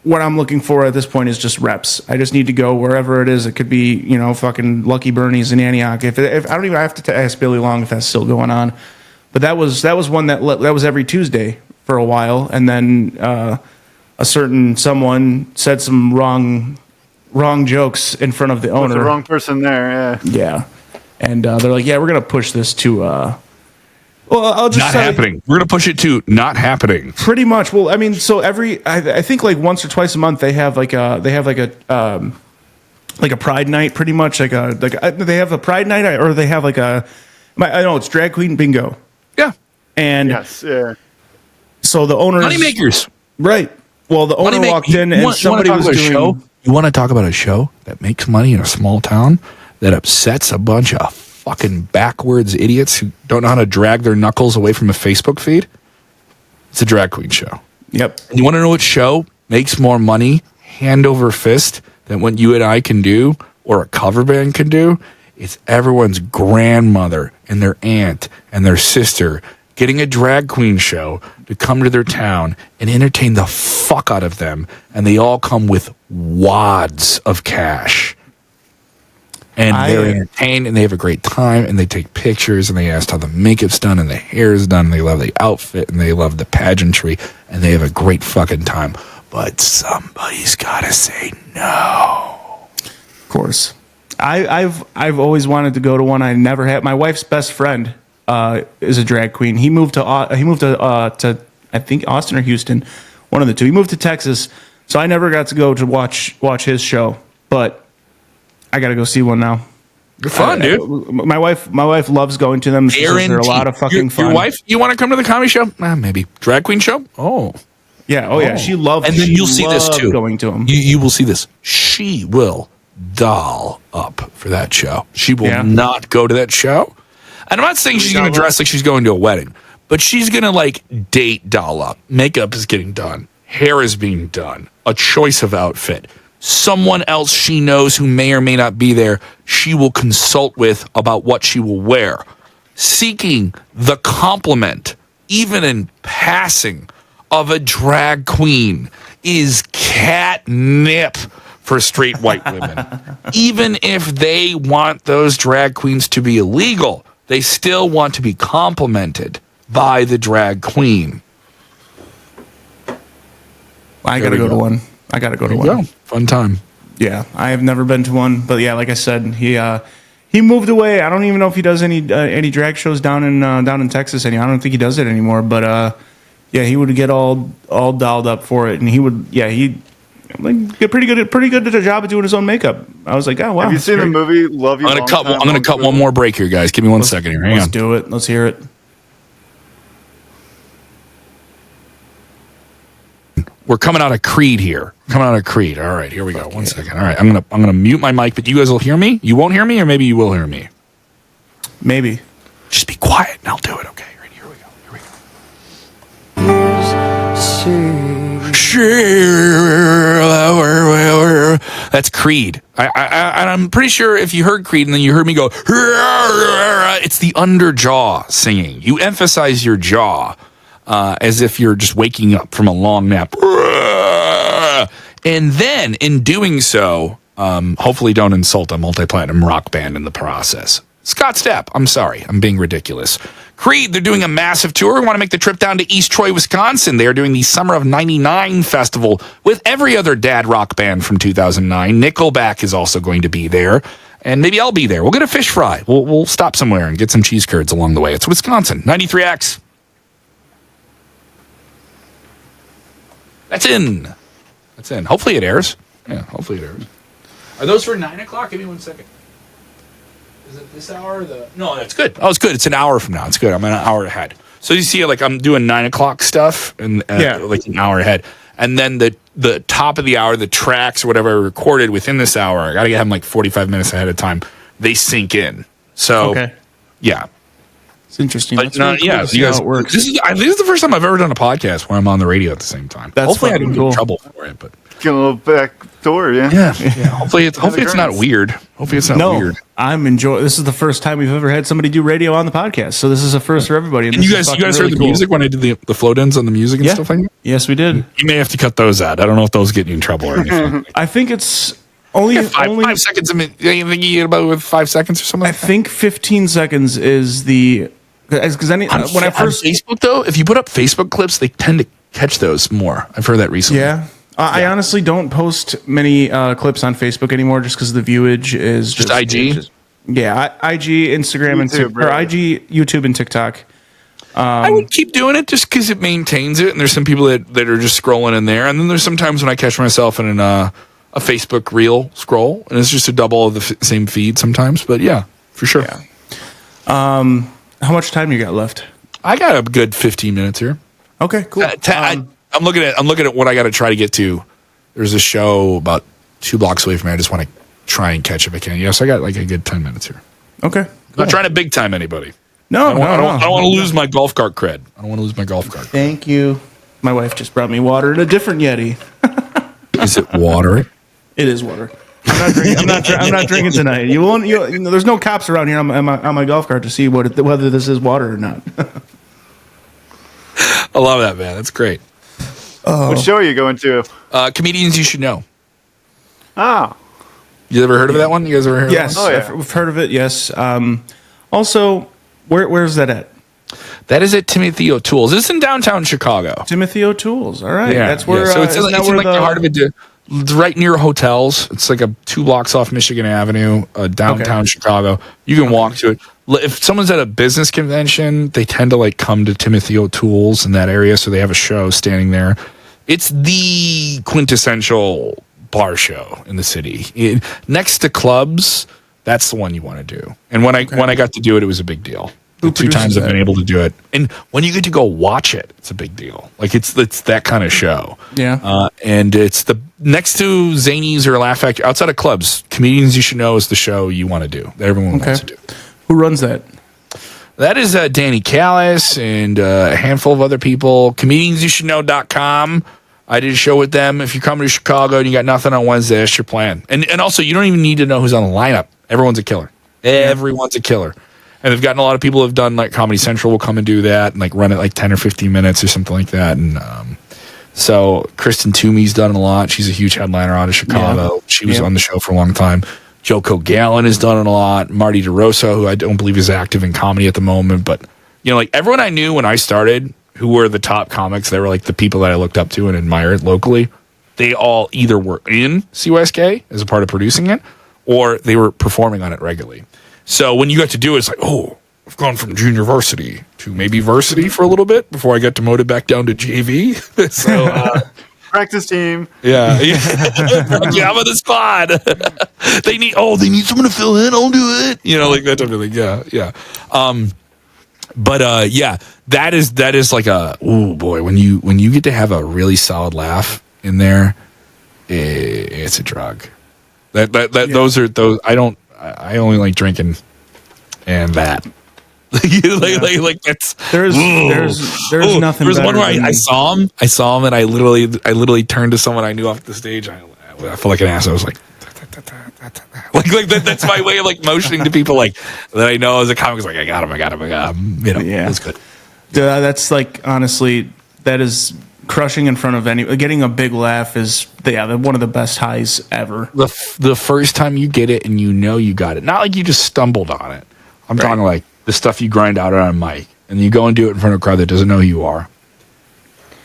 what I'm looking for at this point is just reps. I just need to go wherever it is. It could be, fucking Lucky Bernie's in Antioch. If I don't even have to ask Billy Long if that's still going on. But that was one that was every Tuesday for a while, and then a certain someone said some wrong jokes in front of the owner. The wrong person there. Yeah. Yeah, and they're like, "Yeah, we're gonna push this to." I'll just not happening. We're gonna push it to not happening. Pretty much. Well, I mean, so I think like once or twice a month they have like a Pride night. Pretty much they have a Pride night, or they have like I know it's drag queen bingo. Yeah. And yes, yeah. So the owners, moneymakers, right? Well, the owner walked in and somebody was doing. You want to talk about a show that makes money in a small town that upsets a bunch of fucking backwards idiots who don't know how to drag their knuckles away from a Facebook feed? It's a drag queen show. Yep. And you want to know what show makes more money, hand over fist, than what you and I can do or a cover band can do? It's everyone's grandmother and their aunt and their sister getting a drag queen show to come to their town and entertain the fuck out of them. And they all come with wads of cash. And they're entertained and they have a great time and they take pictures and they ask how the makeup's done and the hair is done. And they love the outfit and they love the pageantry and they have a great fucking time. But somebody's got to say no. Of course. I've always wanted to go to one. I never had. My wife's best friend is a drag queen. He moved to I think Austin or Houston, one of the two. He moved to Texas, so I never got to go to watch his show. But I got to go see one now. You're fun, dude. My wife loves going to them. She says they're a lot of fucking fun. Your wife, you want to come to the comedy show? Maybe drag queen show. Oh, yeah. Oh, yeah. She loves. And then you'll see this too. Going to them, you will see this. She will doll up for that show. She will not go to that show. And I'm not saying she's going to dress like she's going to a wedding, but she's going to like date doll up. Makeup is getting done. Hair is being done. A choice of outfit. Someone else she knows who may or may not be there, she will consult with about what she will wear. Seeking the compliment, even in passing, of a drag queen is catnip for straight white women. Even if they want those drag queens to be illegal, they still want to be complimented by the drag queen. I got to go to one. I got to go to one. Go. Fun time. Yeah, I have never been to one, but yeah, like I said, he moved away. I don't even know if he does any drag shows down in Texas anymore. I don't think he does it anymore. But yeah, he would get all dolled up for it, and he would get pretty good at a job at doing his own makeup. I was like, oh wow. Have you seen the movie Love You? I'm gonna cut one more break here, guys. Give me 1 second here. Hang on. Let's do it. Let's hear it. We're coming out of Creed here. All right, here we go. 1 second. All right, I'm gonna mute my mic, but you guys will hear me. You won't hear me, or maybe you will hear me. Maybe. Just be quiet, and I'll do it. Okay. Right, here we go. That's Creed. I'm pretty sure if you heard Creed and then you heard me go, it's the underjaw singing. You emphasize your jaw as if you're just waking up from a long nap. And then, in doing so, hopefully don't insult a multi-platinum rock band in the process. Scott Stapp, I'm sorry. I'm being ridiculous. Creed, they're doing a massive tour. We want to make the trip down to East Troy, Wisconsin. They are doing the Summer of 99 festival with every other dad rock band from 2009. Nickelback is also going to be there. And maybe I'll be there. We'll get a fish fry. We'll stop somewhere and get some cheese curds along the way. It's Wisconsin. 93X. That's in. Hopefully it airs. Yeah, hopefully it airs. Are those for 9 o'clock? Give me 1 second. Is it this hour? No, that's good. Oh, it's good. It's an hour from now. It's good. I'm an hour ahead. So you see, like, I'm doing 9 o'clock stuff and like an hour ahead. And then the top of the hour, the tracks or whatever I recorded within this hour, I got to get them like 45 minutes ahead of time. They sink in. So, yeah. It's interesting. But you guys, how it works. This is the first time I've ever done a podcast where I'm on the radio at the same time. That's hopefully I didn't get in cool. trouble for it. But Get a little tour. Yeah. Yeah. Hopefully it's not weird. Hopefully it's not weird. I'm enjoying. This is the first time we've ever had somebody do radio on the podcast, so this is a first for everybody. And you guys heard the music when I did the float-ins on the music and stuff like that? Yes, we did. You may have to cut those out. I don't know if those get you in trouble or anything. I think it's only five seconds. You think you get about with 5 seconds or something? I think 15 seconds is the because when I first on Facebook though, if you put up Facebook clips, they tend to catch those more. I've heard that recently. Yeah. I honestly don't post many clips on Facebook anymore just because the viewage is just IG. IG, Instagram, IG, YouTube, and TikTok. I would keep doing it just because it maintains it, and there's some people that are just scrolling in there, and then there's sometimes when I catch myself in a Facebook reel scroll, and it's just a double of the same feed sometimes. But yeah, for sure. Yeah. How much time you got left? I got a good 15 minutes here. Okay, cool. I'm looking at what I got to try to get to. There's a show about 2 blocks away from me. I just want to try and catch if I can. Yes, I got like a good 10 minutes here. Okay. I'm not trying to big time anybody. No, I don't want to lose my golf cart cred. I don't want to lose my golf cart. Thank you. My wife just brought me water in a different Yeti. Is it water? It is water. I'm not drinking tonight. You won't. There's no cops around here on my golf cart to see whether this is water or not. I love that, man. That's great. What show are you going to? Comedians You Should Know. Ah. You ever heard of that one? You guys ever heard of that Yes, one? Oh, yeah. we've heard of it. Yes. Also, where's that at? That is at Timothy O'Toole's. It's in downtown Chicago. Timothy O'Toole's. All right. Yeah. That's where. So it's in isn't that like the heart of it. It's right near hotels. It's like 2 blocks off Michigan Avenue, downtown Chicago. You can walk to it. If someone's at a business convention, they tend to like come to Timothy O'Toole's in that area, so they have a show standing there. It's the quintessential bar show in the city. Next to clubs, that's the one you want to do. And when I got to do it, it was a big deal. The 2 times I've been able to do it, and when you get to go watch it, it's a big deal. Like it's that kind of show. Yeah. And it's the next to Zanies or Laugh Factory outside of clubs. Comedians You Should Know is the show you want to do. That everyone wants to do. Who runs that? That is Danny Callis and a handful of other people. ComediansYouShouldKnow.com. I did a show with them. If you're coming to Chicago and you got nothing on Wednesday, that's your plan. And also, you don't even need to know who's on the lineup. Everyone's a killer. Everyone's a killer. And they've gotten a lot of people who have done, like, Comedy Central will come and do that and, like, run it, like, 10 or 15 minutes or something like that. And so Kristen Toomey's done a lot. She's a huge headliner out of Chicago. Yeah. She was on the show for a long time. Joko Gallon has done it a lot. Marty DeRosa, who I don't believe is active in comedy at the moment. But, you know, like, everyone I knew when I started who were the top comics, they were, like, the people that I looked up to and admired locally. They all either were in CYSK as a part of producing it or they were performing on it regularly. So when you got to do it, it's like, oh, I've gone from junior varsity to maybe varsity for a little bit before I got demoted back down to JV. So practice team. Yeah. I'm on the squad. they need someone to fill in. I'll do it. You know, like that type of thing. Yeah. But that is like oh boy, when you get to have a really solid laugh in there, it's a drug. Those I only like drinking and that. like that's there's nothing. There was one where I saw him and I literally turned to someone I knew off the stage. I felt like an ass. I was like like that's my way of like motioning to people like that I know as a comic. Like I got him. You know, it's good. That's like honestly, that is crushing in front of getting a big laugh is one of the best highs ever. The first time you get it and you know you got it, not like you just stumbled on it. I'm talking like the stuff you grind out on a mic and you go and do it in front of a crowd that doesn't know who you are,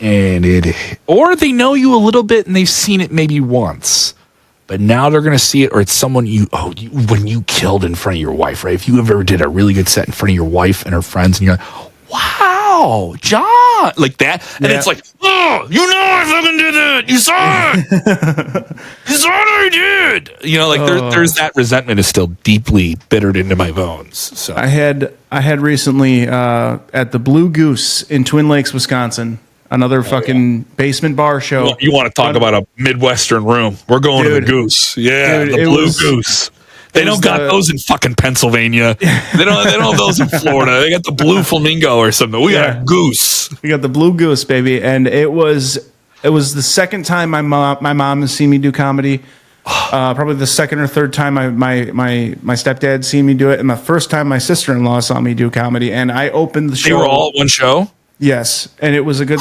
or they know you a little bit and they've seen it maybe once, but now they're gonna see it, or it's someone when you killed in front of your wife, right? If you ever did a really good set in front of your wife and her friends, and you're like, wow, John, like that, and it's like, oh, you know I fucking did it. You saw it. You saw what I did. You know, like there's that resentment is still deeply bittered into my bones. So I had recently at the Blue Goose in Twin Lakes, Wisconsin, another fucking basement bar show. You want to talk about a Midwestern room? We're going to the Goose. Yeah, the Blue Goose. They don't got those in fucking Pennsylvania. They don't have those in Florida. They got the Blue Flamingo or something. We got a Goose. We got the Blue Goose, baby, and it was It was the second time my mom has seen me do comedy. Probably the second or third time my stepdad seen me do it, and the first time my sister-in-law saw me do comedy. And I opened the show. They were all at one show? Yes, and it was a good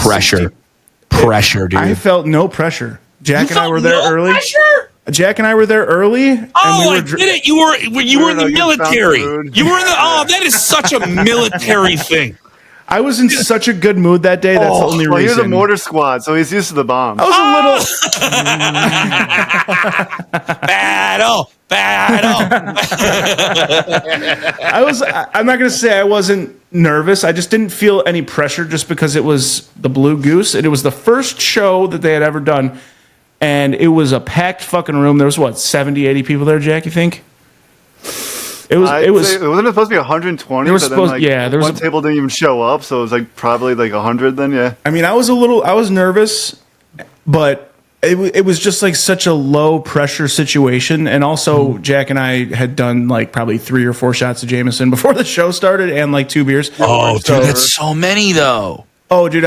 Pressure, dude. I felt no pressure. Jack and I were there early. Pressure? Jack and I were there early. Oh, I get it. You were in the military. You were in the. Oh, that is such a military thing. I was in such a good mood that day. That's the only reason. He was a mortar squad, so he's used to the bombs. I was a little battle. I'm not going to say I wasn't nervous. I just didn't feel any pressure just because it was the Blue Goose. And it was the first show that they had ever done. And it was a packed fucking room. There was, 70, 80 people there, Jack, you think? It wasn't supposed to be 120. There was one table didn't even show up, so it was probably 100 then, yeah. I mean, I was nervous, but it was just such a low pressure situation. And also Jack and I had done probably 3 or 4 shots of Jameson before the show started and 2 beers. Oh, dude, that's so many though. Oh, dude,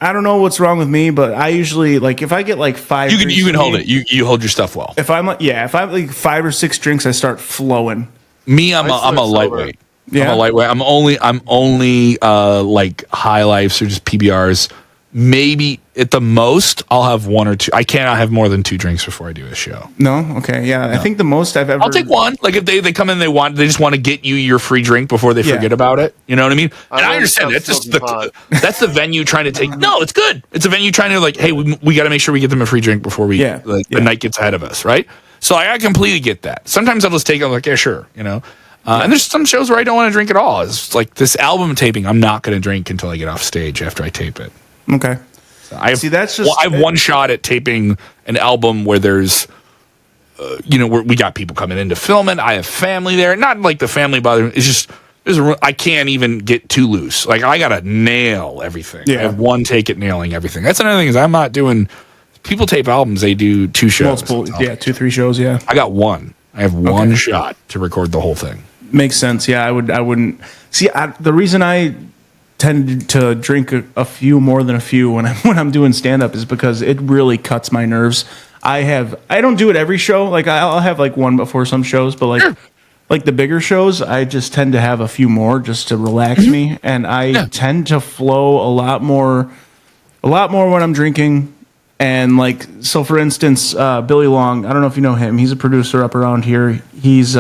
I don't know what's wrong with me, but I usually if I get 5 you can hold it. You hold your stuff well. If I'm if I have 5 or 6 drinks, I start flowing. Me, I'm a lightweight. Yeah. I'm a lightweight. I'm only high lifes or just PBRs. Maybe at the most I'll have 1 or 2. I cannot have more than 2 drinks before I do a show. No, okay, yeah. No. I think the most I've ever. I'll take 1. If they come in, they just want to get you your free drink before they forget about it. You know what I mean? And I understand that's just that's the venue trying to take. No, it's good. It's a venue trying to hey, we got to make sure we get them a free drink before the night gets ahead of us, right? So I completely get that. Sometimes I'll just take it. I'm yeah, sure, And there's some shows where I don't want to drink at all. It's this album taping. I'm not going to drink until I get off stage after I tape it. Okay. I have one shot at taping an album where there's, where we got people coming in to film it. I have family there. Not the family bothering. It's just I can't even get too loose. I gotta nail everything. Yeah. I have one take at nailing everything. That's another thing is I'm not doing. People tape albums. They do 2 shows. Multiple, 2, 3 shows. Yeah. I got 1. I have one shot to record the whole thing. Makes sense. Yeah, I wouldn't see. The reason I tend to drink a few more than a few when I'm doing stand up is because it really cuts my nerves. I don't do it every show. I'll have 1 before some shows, but the bigger shows, I just tend to have a few more just to relax me, and I tend to flow a lot more when I'm drinking. And so for instance, Billy Long, I don't know if you know him. He's a producer up around here. He's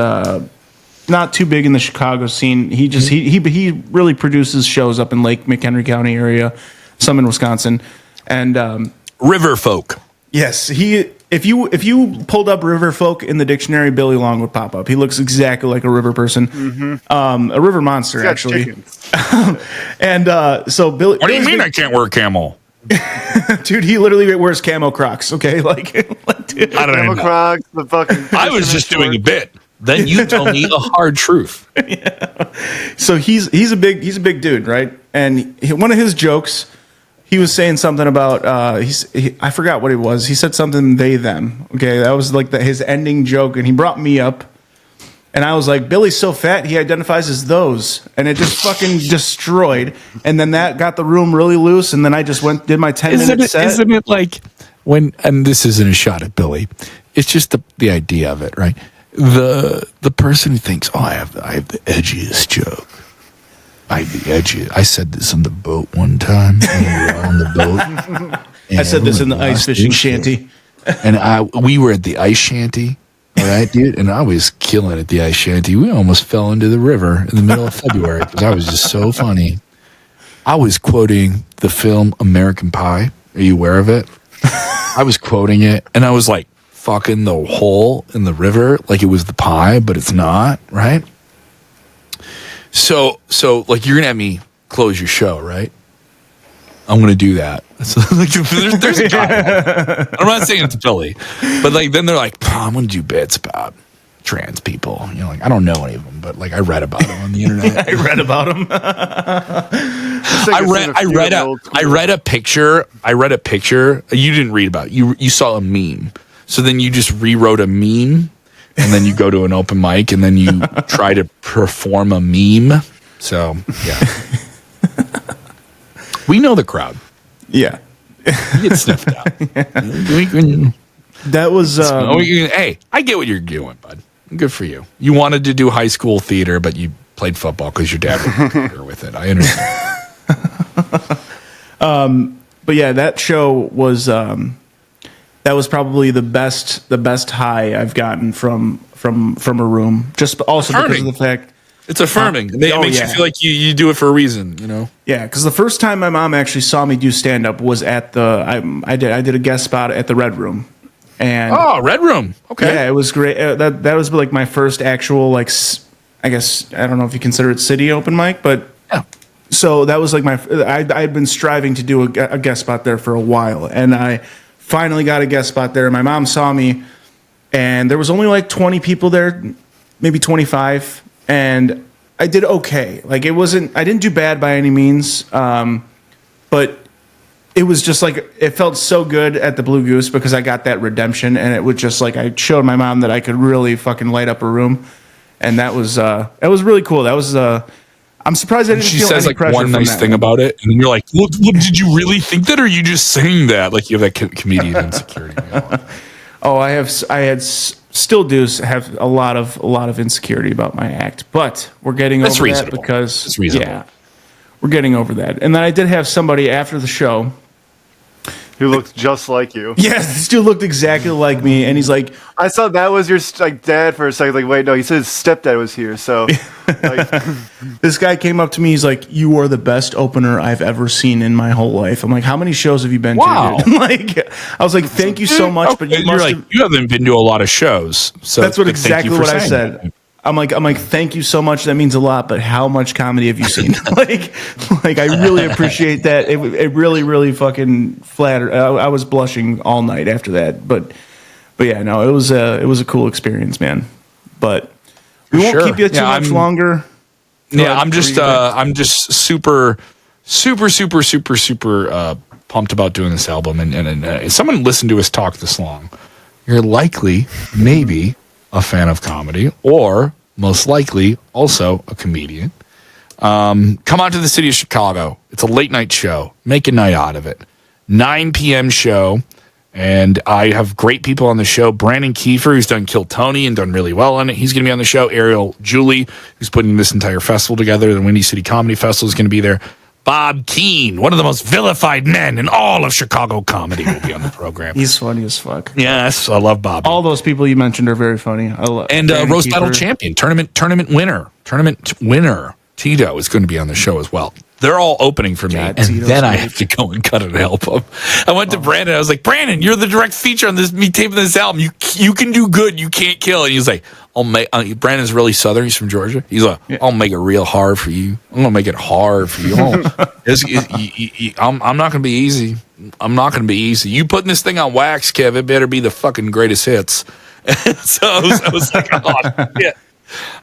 not too big in the Chicago scene. He just he really produces shows up in Lake McHenry County area, some in Wisconsin, and River folk. Yes, if you pulled up river folk in the dictionary, Billy Long would pop up. He looks exactly like a river person, a river monster actually. And so Billy. What do you mean I can't wear camel? Dude, he literally wears camo Crocs. Okay, dude, I don't know. Crocs. The fucking. I was just doing a bit. Then you tell me a hard truth. Yeah. So he's a big dude, right? And one of his jokes, he was saying something about I forgot what it was. He said something they them. Okay, that was his ending joke, and he brought me up, and I was like, Billy's so fat he identifies as those, and it just fucking destroyed. And then that got the room really loose, and then I just did my 10-minute set. Isn't it when? And this isn't a shot at Billy. It's just the idea of it, right? The person who thinks, I have the edgiest joke. I have the edgiest. I said this on the boat one time. When we were on the boat. I said this in the ice fishing shanty. And we were at the ice shanty. All right, dude. And I was killing at the ice shanty. We almost fell into the river in the middle of February because I was just so funny. I was quoting the film American Pie. Are you aware of it? I was quoting it, and I was fucking the hole in the river like it was the pie, but it's not, right? So you're gonna have me close your show, right? I'm gonna do that. So, there's a guy. I'm not saying it's Billy, but then they're I'm gonna do bits about trans people. I don't know any of them, but I read about them on the internet. I read about them. I read a picture. You didn't read about it. You saw a meme. So then you just rewrote a meme, and then you go to an open mic, and then you try to perform a meme. So, yeah. We know the crowd. Yeah. You get sniffed out. That was Hey, I get what you're doing, bud. Good for you. You wanted to do high school theater, but you played football because your dad was there with it. I understand. But yeah, that show was that was probably the best high I've gotten from a room. Just also because of the fact it's affirming. It makes you feel like you do it for a reason, you know. Yeah, because the first time my mom actually saw me do stand up was at the I did a guest spot at the Red Room. And Red Room. Okay. Yeah, it was great. That was like my first actual, like, I guess, I don't know if you consider it city open mic, but yeah. So that was like I'd been striving to do a guest spot there for a while, and I finally got a guest spot there. My mom saw me, and there was only like 20 people there, maybe 25, and I did okay. Like, I didn't do bad by any means, but it was just like, it felt so good at the Blue Goose because I got that redemption, and it was just like, I showed my mom that I could really fucking light up a room, and that was really cool. That was I'm surprised I didn't feel any pressure. She says like one nice thing about it, and then you're like, well, did you really think that, or are you just saying that? Like, you have that comedian insecurity. Still do have a lot of insecurity about my act, but we're getting over that because it's reasonable. Yeah, we're getting over that. And then I did have somebody after the show who looked just like you. Yeah, this dude looked exactly like me, and he's like, I thought that was your dad for a second. Like, wait, no, he said his stepdad was here. So, like, this guy came up to me. He's like, "You are the best opener I've ever seen in my whole life." I'm like, "How many shows have you been to?" Dude? Like, I was like, "Thank you so much," but you haven't been to a lot of shows. So that's exactly what I said. That. I'm like, thank you so much. That means a lot. But how much comedy have you seen? like I really appreciate that. It really, really fucking flattered. I was blushing all night after that. But yeah, no, it was a cool experience, man. But we won't keep you too much longer. I'm just super pumped about doing this album. And someone listened to us talk this long. You're likely, maybe, a fan of comedy, or most likely also a comedian. Come on to the city of Chicago. It's a late night show. Make a night out of it. 9 p.m. show, and I have great people on the show. Brandon Kiefer, who's done Kill Tony and done really well on it. He's going to be on the show. Ariel Julie, who's putting this entire festival together. The Windy City Comedy Festival is going to be there. Bob Keane, one of the most vilified men in all of Chicago comedy, will be on the program. He's funny as fuck. Yes, I love Bob. All those people you mentioned are very funny. And Roast Battle champion, tournament winner, Tito is going to be on the show as well. They're all opening for me, and Tito's then I have to go and cut it and help them. I went to Brandon. I was like, Brandon, you're the direct feature on me taping this album. You can do good. You can't kill. And he's like, I'll make. Brandon's really Southern. He's from Georgia. He's like, I'll make it real hard for you. I'm gonna make it hard for you. I'm not gonna be easy. I'm not gonna be easy. You putting this thing on wax, Kev? It better be the fucking greatest hits. So I was like, oh shit.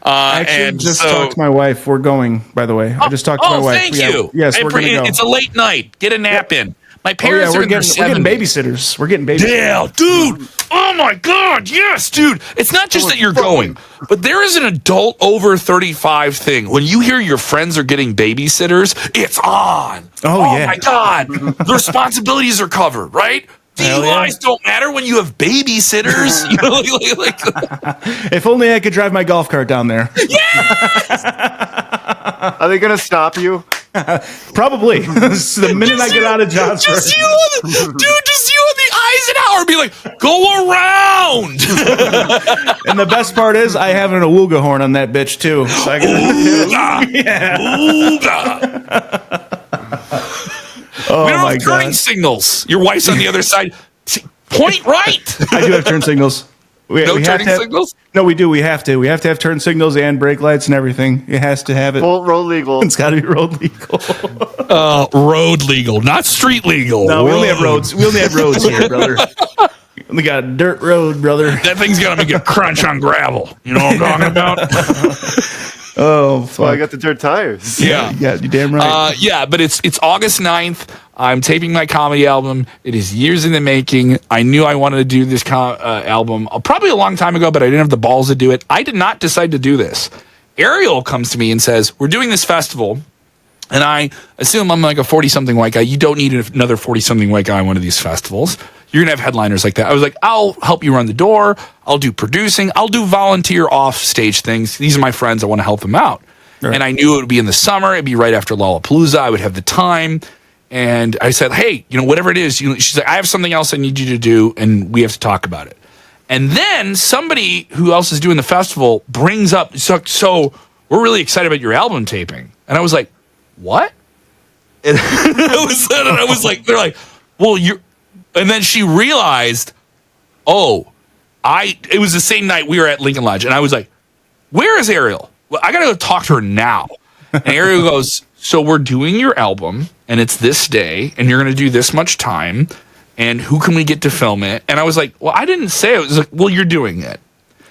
I actually just talked to my wife. We're going, by the way. I just talked to my wife. Thank you. Yes, we're going to go. It's a late night. Get a nap in. My parents are in their 70s. We're getting babysitters. Yeah, dude. Oh, my God. Yes, dude. It's not just that you're going, but there is an adult over 35 thing. When you hear your friends are getting babysitters, it's on. Oh yeah. My God. The responsibilities are covered, right? DUIs don't matter when you have babysitters. You know, if only I could drive my golf cart down there. Yes! Are they going to stop you? Probably. The minute I get out of Johnsford. Just you on the Eisenhower be like, go around. And the best part is I have an awooga horn on that bitch too. So I Ooga. Oh, we don't have turning signals. Your wife's on the other side. Point right. I do have turn signals. No turning signals? No, we do. We have to. We have to have turn signals and brake lights and everything. It has to have it. Full road legal. It's got to be road legal. Road legal, not street legal. No, we only have roads. We only have roads here, brother. We only got a dirt road, brother. That thing's got to make a crunch on gravel. You know what I'm talking about? Oh, fuck. Well, I got the dirt tires. Yeah, you're damn right. Yeah, but it's August 9th. I'm taping my comedy album. It is years in the making. I knew I wanted to do this album probably a long time ago, but I didn't have the balls to do it. I did not decide to do this. Ariel comes to me and says, we're doing this festival, And I assume I'm like a 40-something white guy. You don't need another 40-something white guy on one of these festivals. You're going to have headliners like that. I was like, I'll help you run the door. I'll do producing. I'll do volunteer off-stage things. These are my friends. I want to help them out. Right. And I knew it would be in the summer. It'd be right after Lollapalooza. I would have the time. And I said, hey, whatever it is. She's like, I have something else I need you to do, and we have to talk about it. And then somebody who else is doing the festival brings up, so we're really excited about your album taping. And I was like, what? And I was like, they're like, well, and then she realized, it was the same night we were at Lincoln Lodge. And I was like, where is Ariel? Well, I got to go talk to her now. And Ariel goes, so we're doing your album and it's this day and you're going to do this much time. And who can we get to film it? And I was like, well, I didn't say it. It was like, well, you're doing it.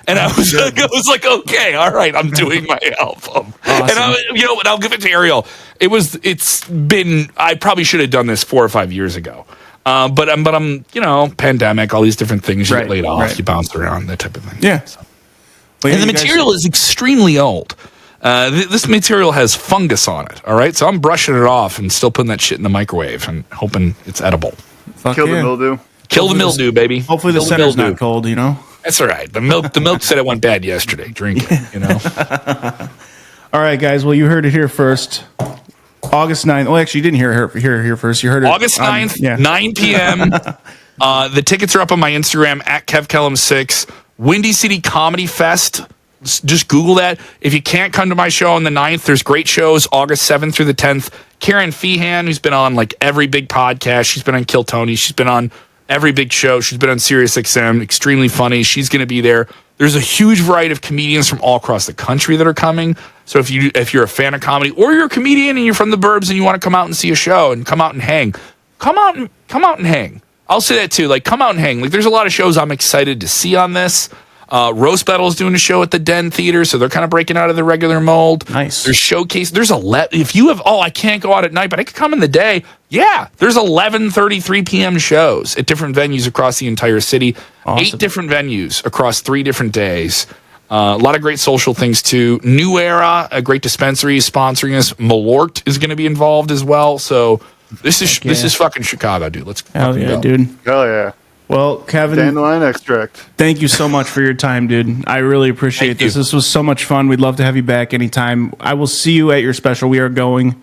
And I was like, okay, all right, I'm doing my album. Awesome. And I'll give it to Ariel. I probably should have done this 4 or 5 years ago. But I'm, pandemic, all these different things. You get laid off, you bounce around, that type of thing. Yeah. So. And the material is extremely old. This material has fungus on it. All right, so I'm brushing it off and still putting that shit in the microwave and hoping it's edible. Kill the mildew. Kill the mildew, baby. Hopefully the center's not cold. That's all right. The milk said it went bad yesterday. Drink it. All right, guys. Well, you heard it here first. August 9th. Well, actually, you didn't hear it here first. You heard it August 9th, 9 p.m. The tickets are up on my Instagram at KevKellum6. Windy City Comedy Fest. Just Google that. If you can't come to my show on the 9th, there's great shows August 7th through the 10th. Karen Feehan, who's been on like every big podcast. She's been on Kill Tony. She's been on every big show. She's been on SiriusXM. Extremely funny. She's going to be there. There's a huge variety of comedians from all across the country that are coming. So if you're a fan of comedy or you're a comedian and you're from the burbs and you want to come out and see a show and come out and hang, come out and hang. I'll say that too. Like, come out and hang. Like, there's a lot of shows I'm excited to see on this. Roast Battle's doing a show at the Den Theater, so they're kind of breaking out of the regular mold. Nice. There's showcase. There's if you have, I can't go out at night, but I could come in the day. Yeah, there's 11:33 p.m. shows at different venues across the entire city. Awesome. 8 different venues across 3 different days. A lot of great social things too. New Era, a great dispensary, is sponsoring us. Malort is going to be involved as well. So this is fucking Chicago, dude. Let's fucking go. Dude. Hell yeah. Well, Kevin, dandelion extract. Thank you so much for your time, dude. I really appreciate this. This was so much fun. We'd love to have you back anytime. I will see you at your special. We are going.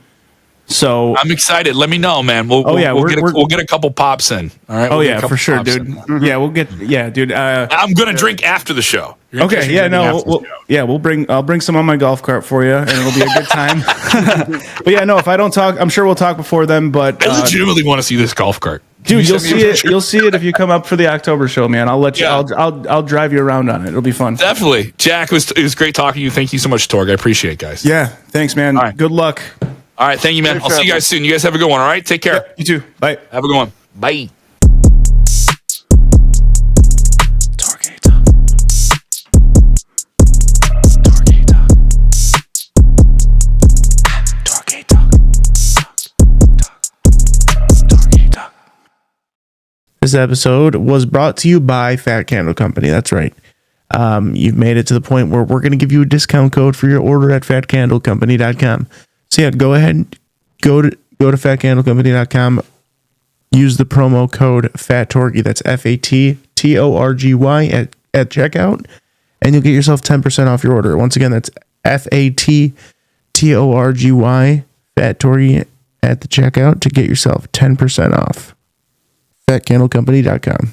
So I'm excited. Let me know, man. We'll get a couple pops in. All right. We'll for sure, dude. Dude. I'm gonna drink after the show. Okay. Yeah. No. I'll bring some on my golf cart for you, and it'll be a good time. But yeah, no. If I don't talk, I'm sure we'll talk before then. But I legitimately want to see this golf cart. Dude, you'll see it. You'll see it if you come up for the October show, man. I'll let you. Yeah. I'll drive you around on it. It'll be fun. Definitely, Jack. It was great talking to you. Thank you so much, Torg. I appreciate it, guys. Yeah. Thanks, man. All right. Good luck. All right. Thank you, man. I'll see you guys soon. You guys have a good one. All right. Take care. Yeah, you too. Bye. Have a good one. Bye. This episode was brought to you by Fat Candle Company. That's right. You've made it to the point where we're going to give you a discount code for your order at fatcandlecompany.com. So yeah, go ahead, go to fatcandlecompany.com. Use the promo code FATTORGY. That's FATTORGY at checkout, and you'll get yourself 10% off your order. Once again, that's FATTORGY, FATTORGY at the checkout to get yourself 10% off. fatcandlecompany.com.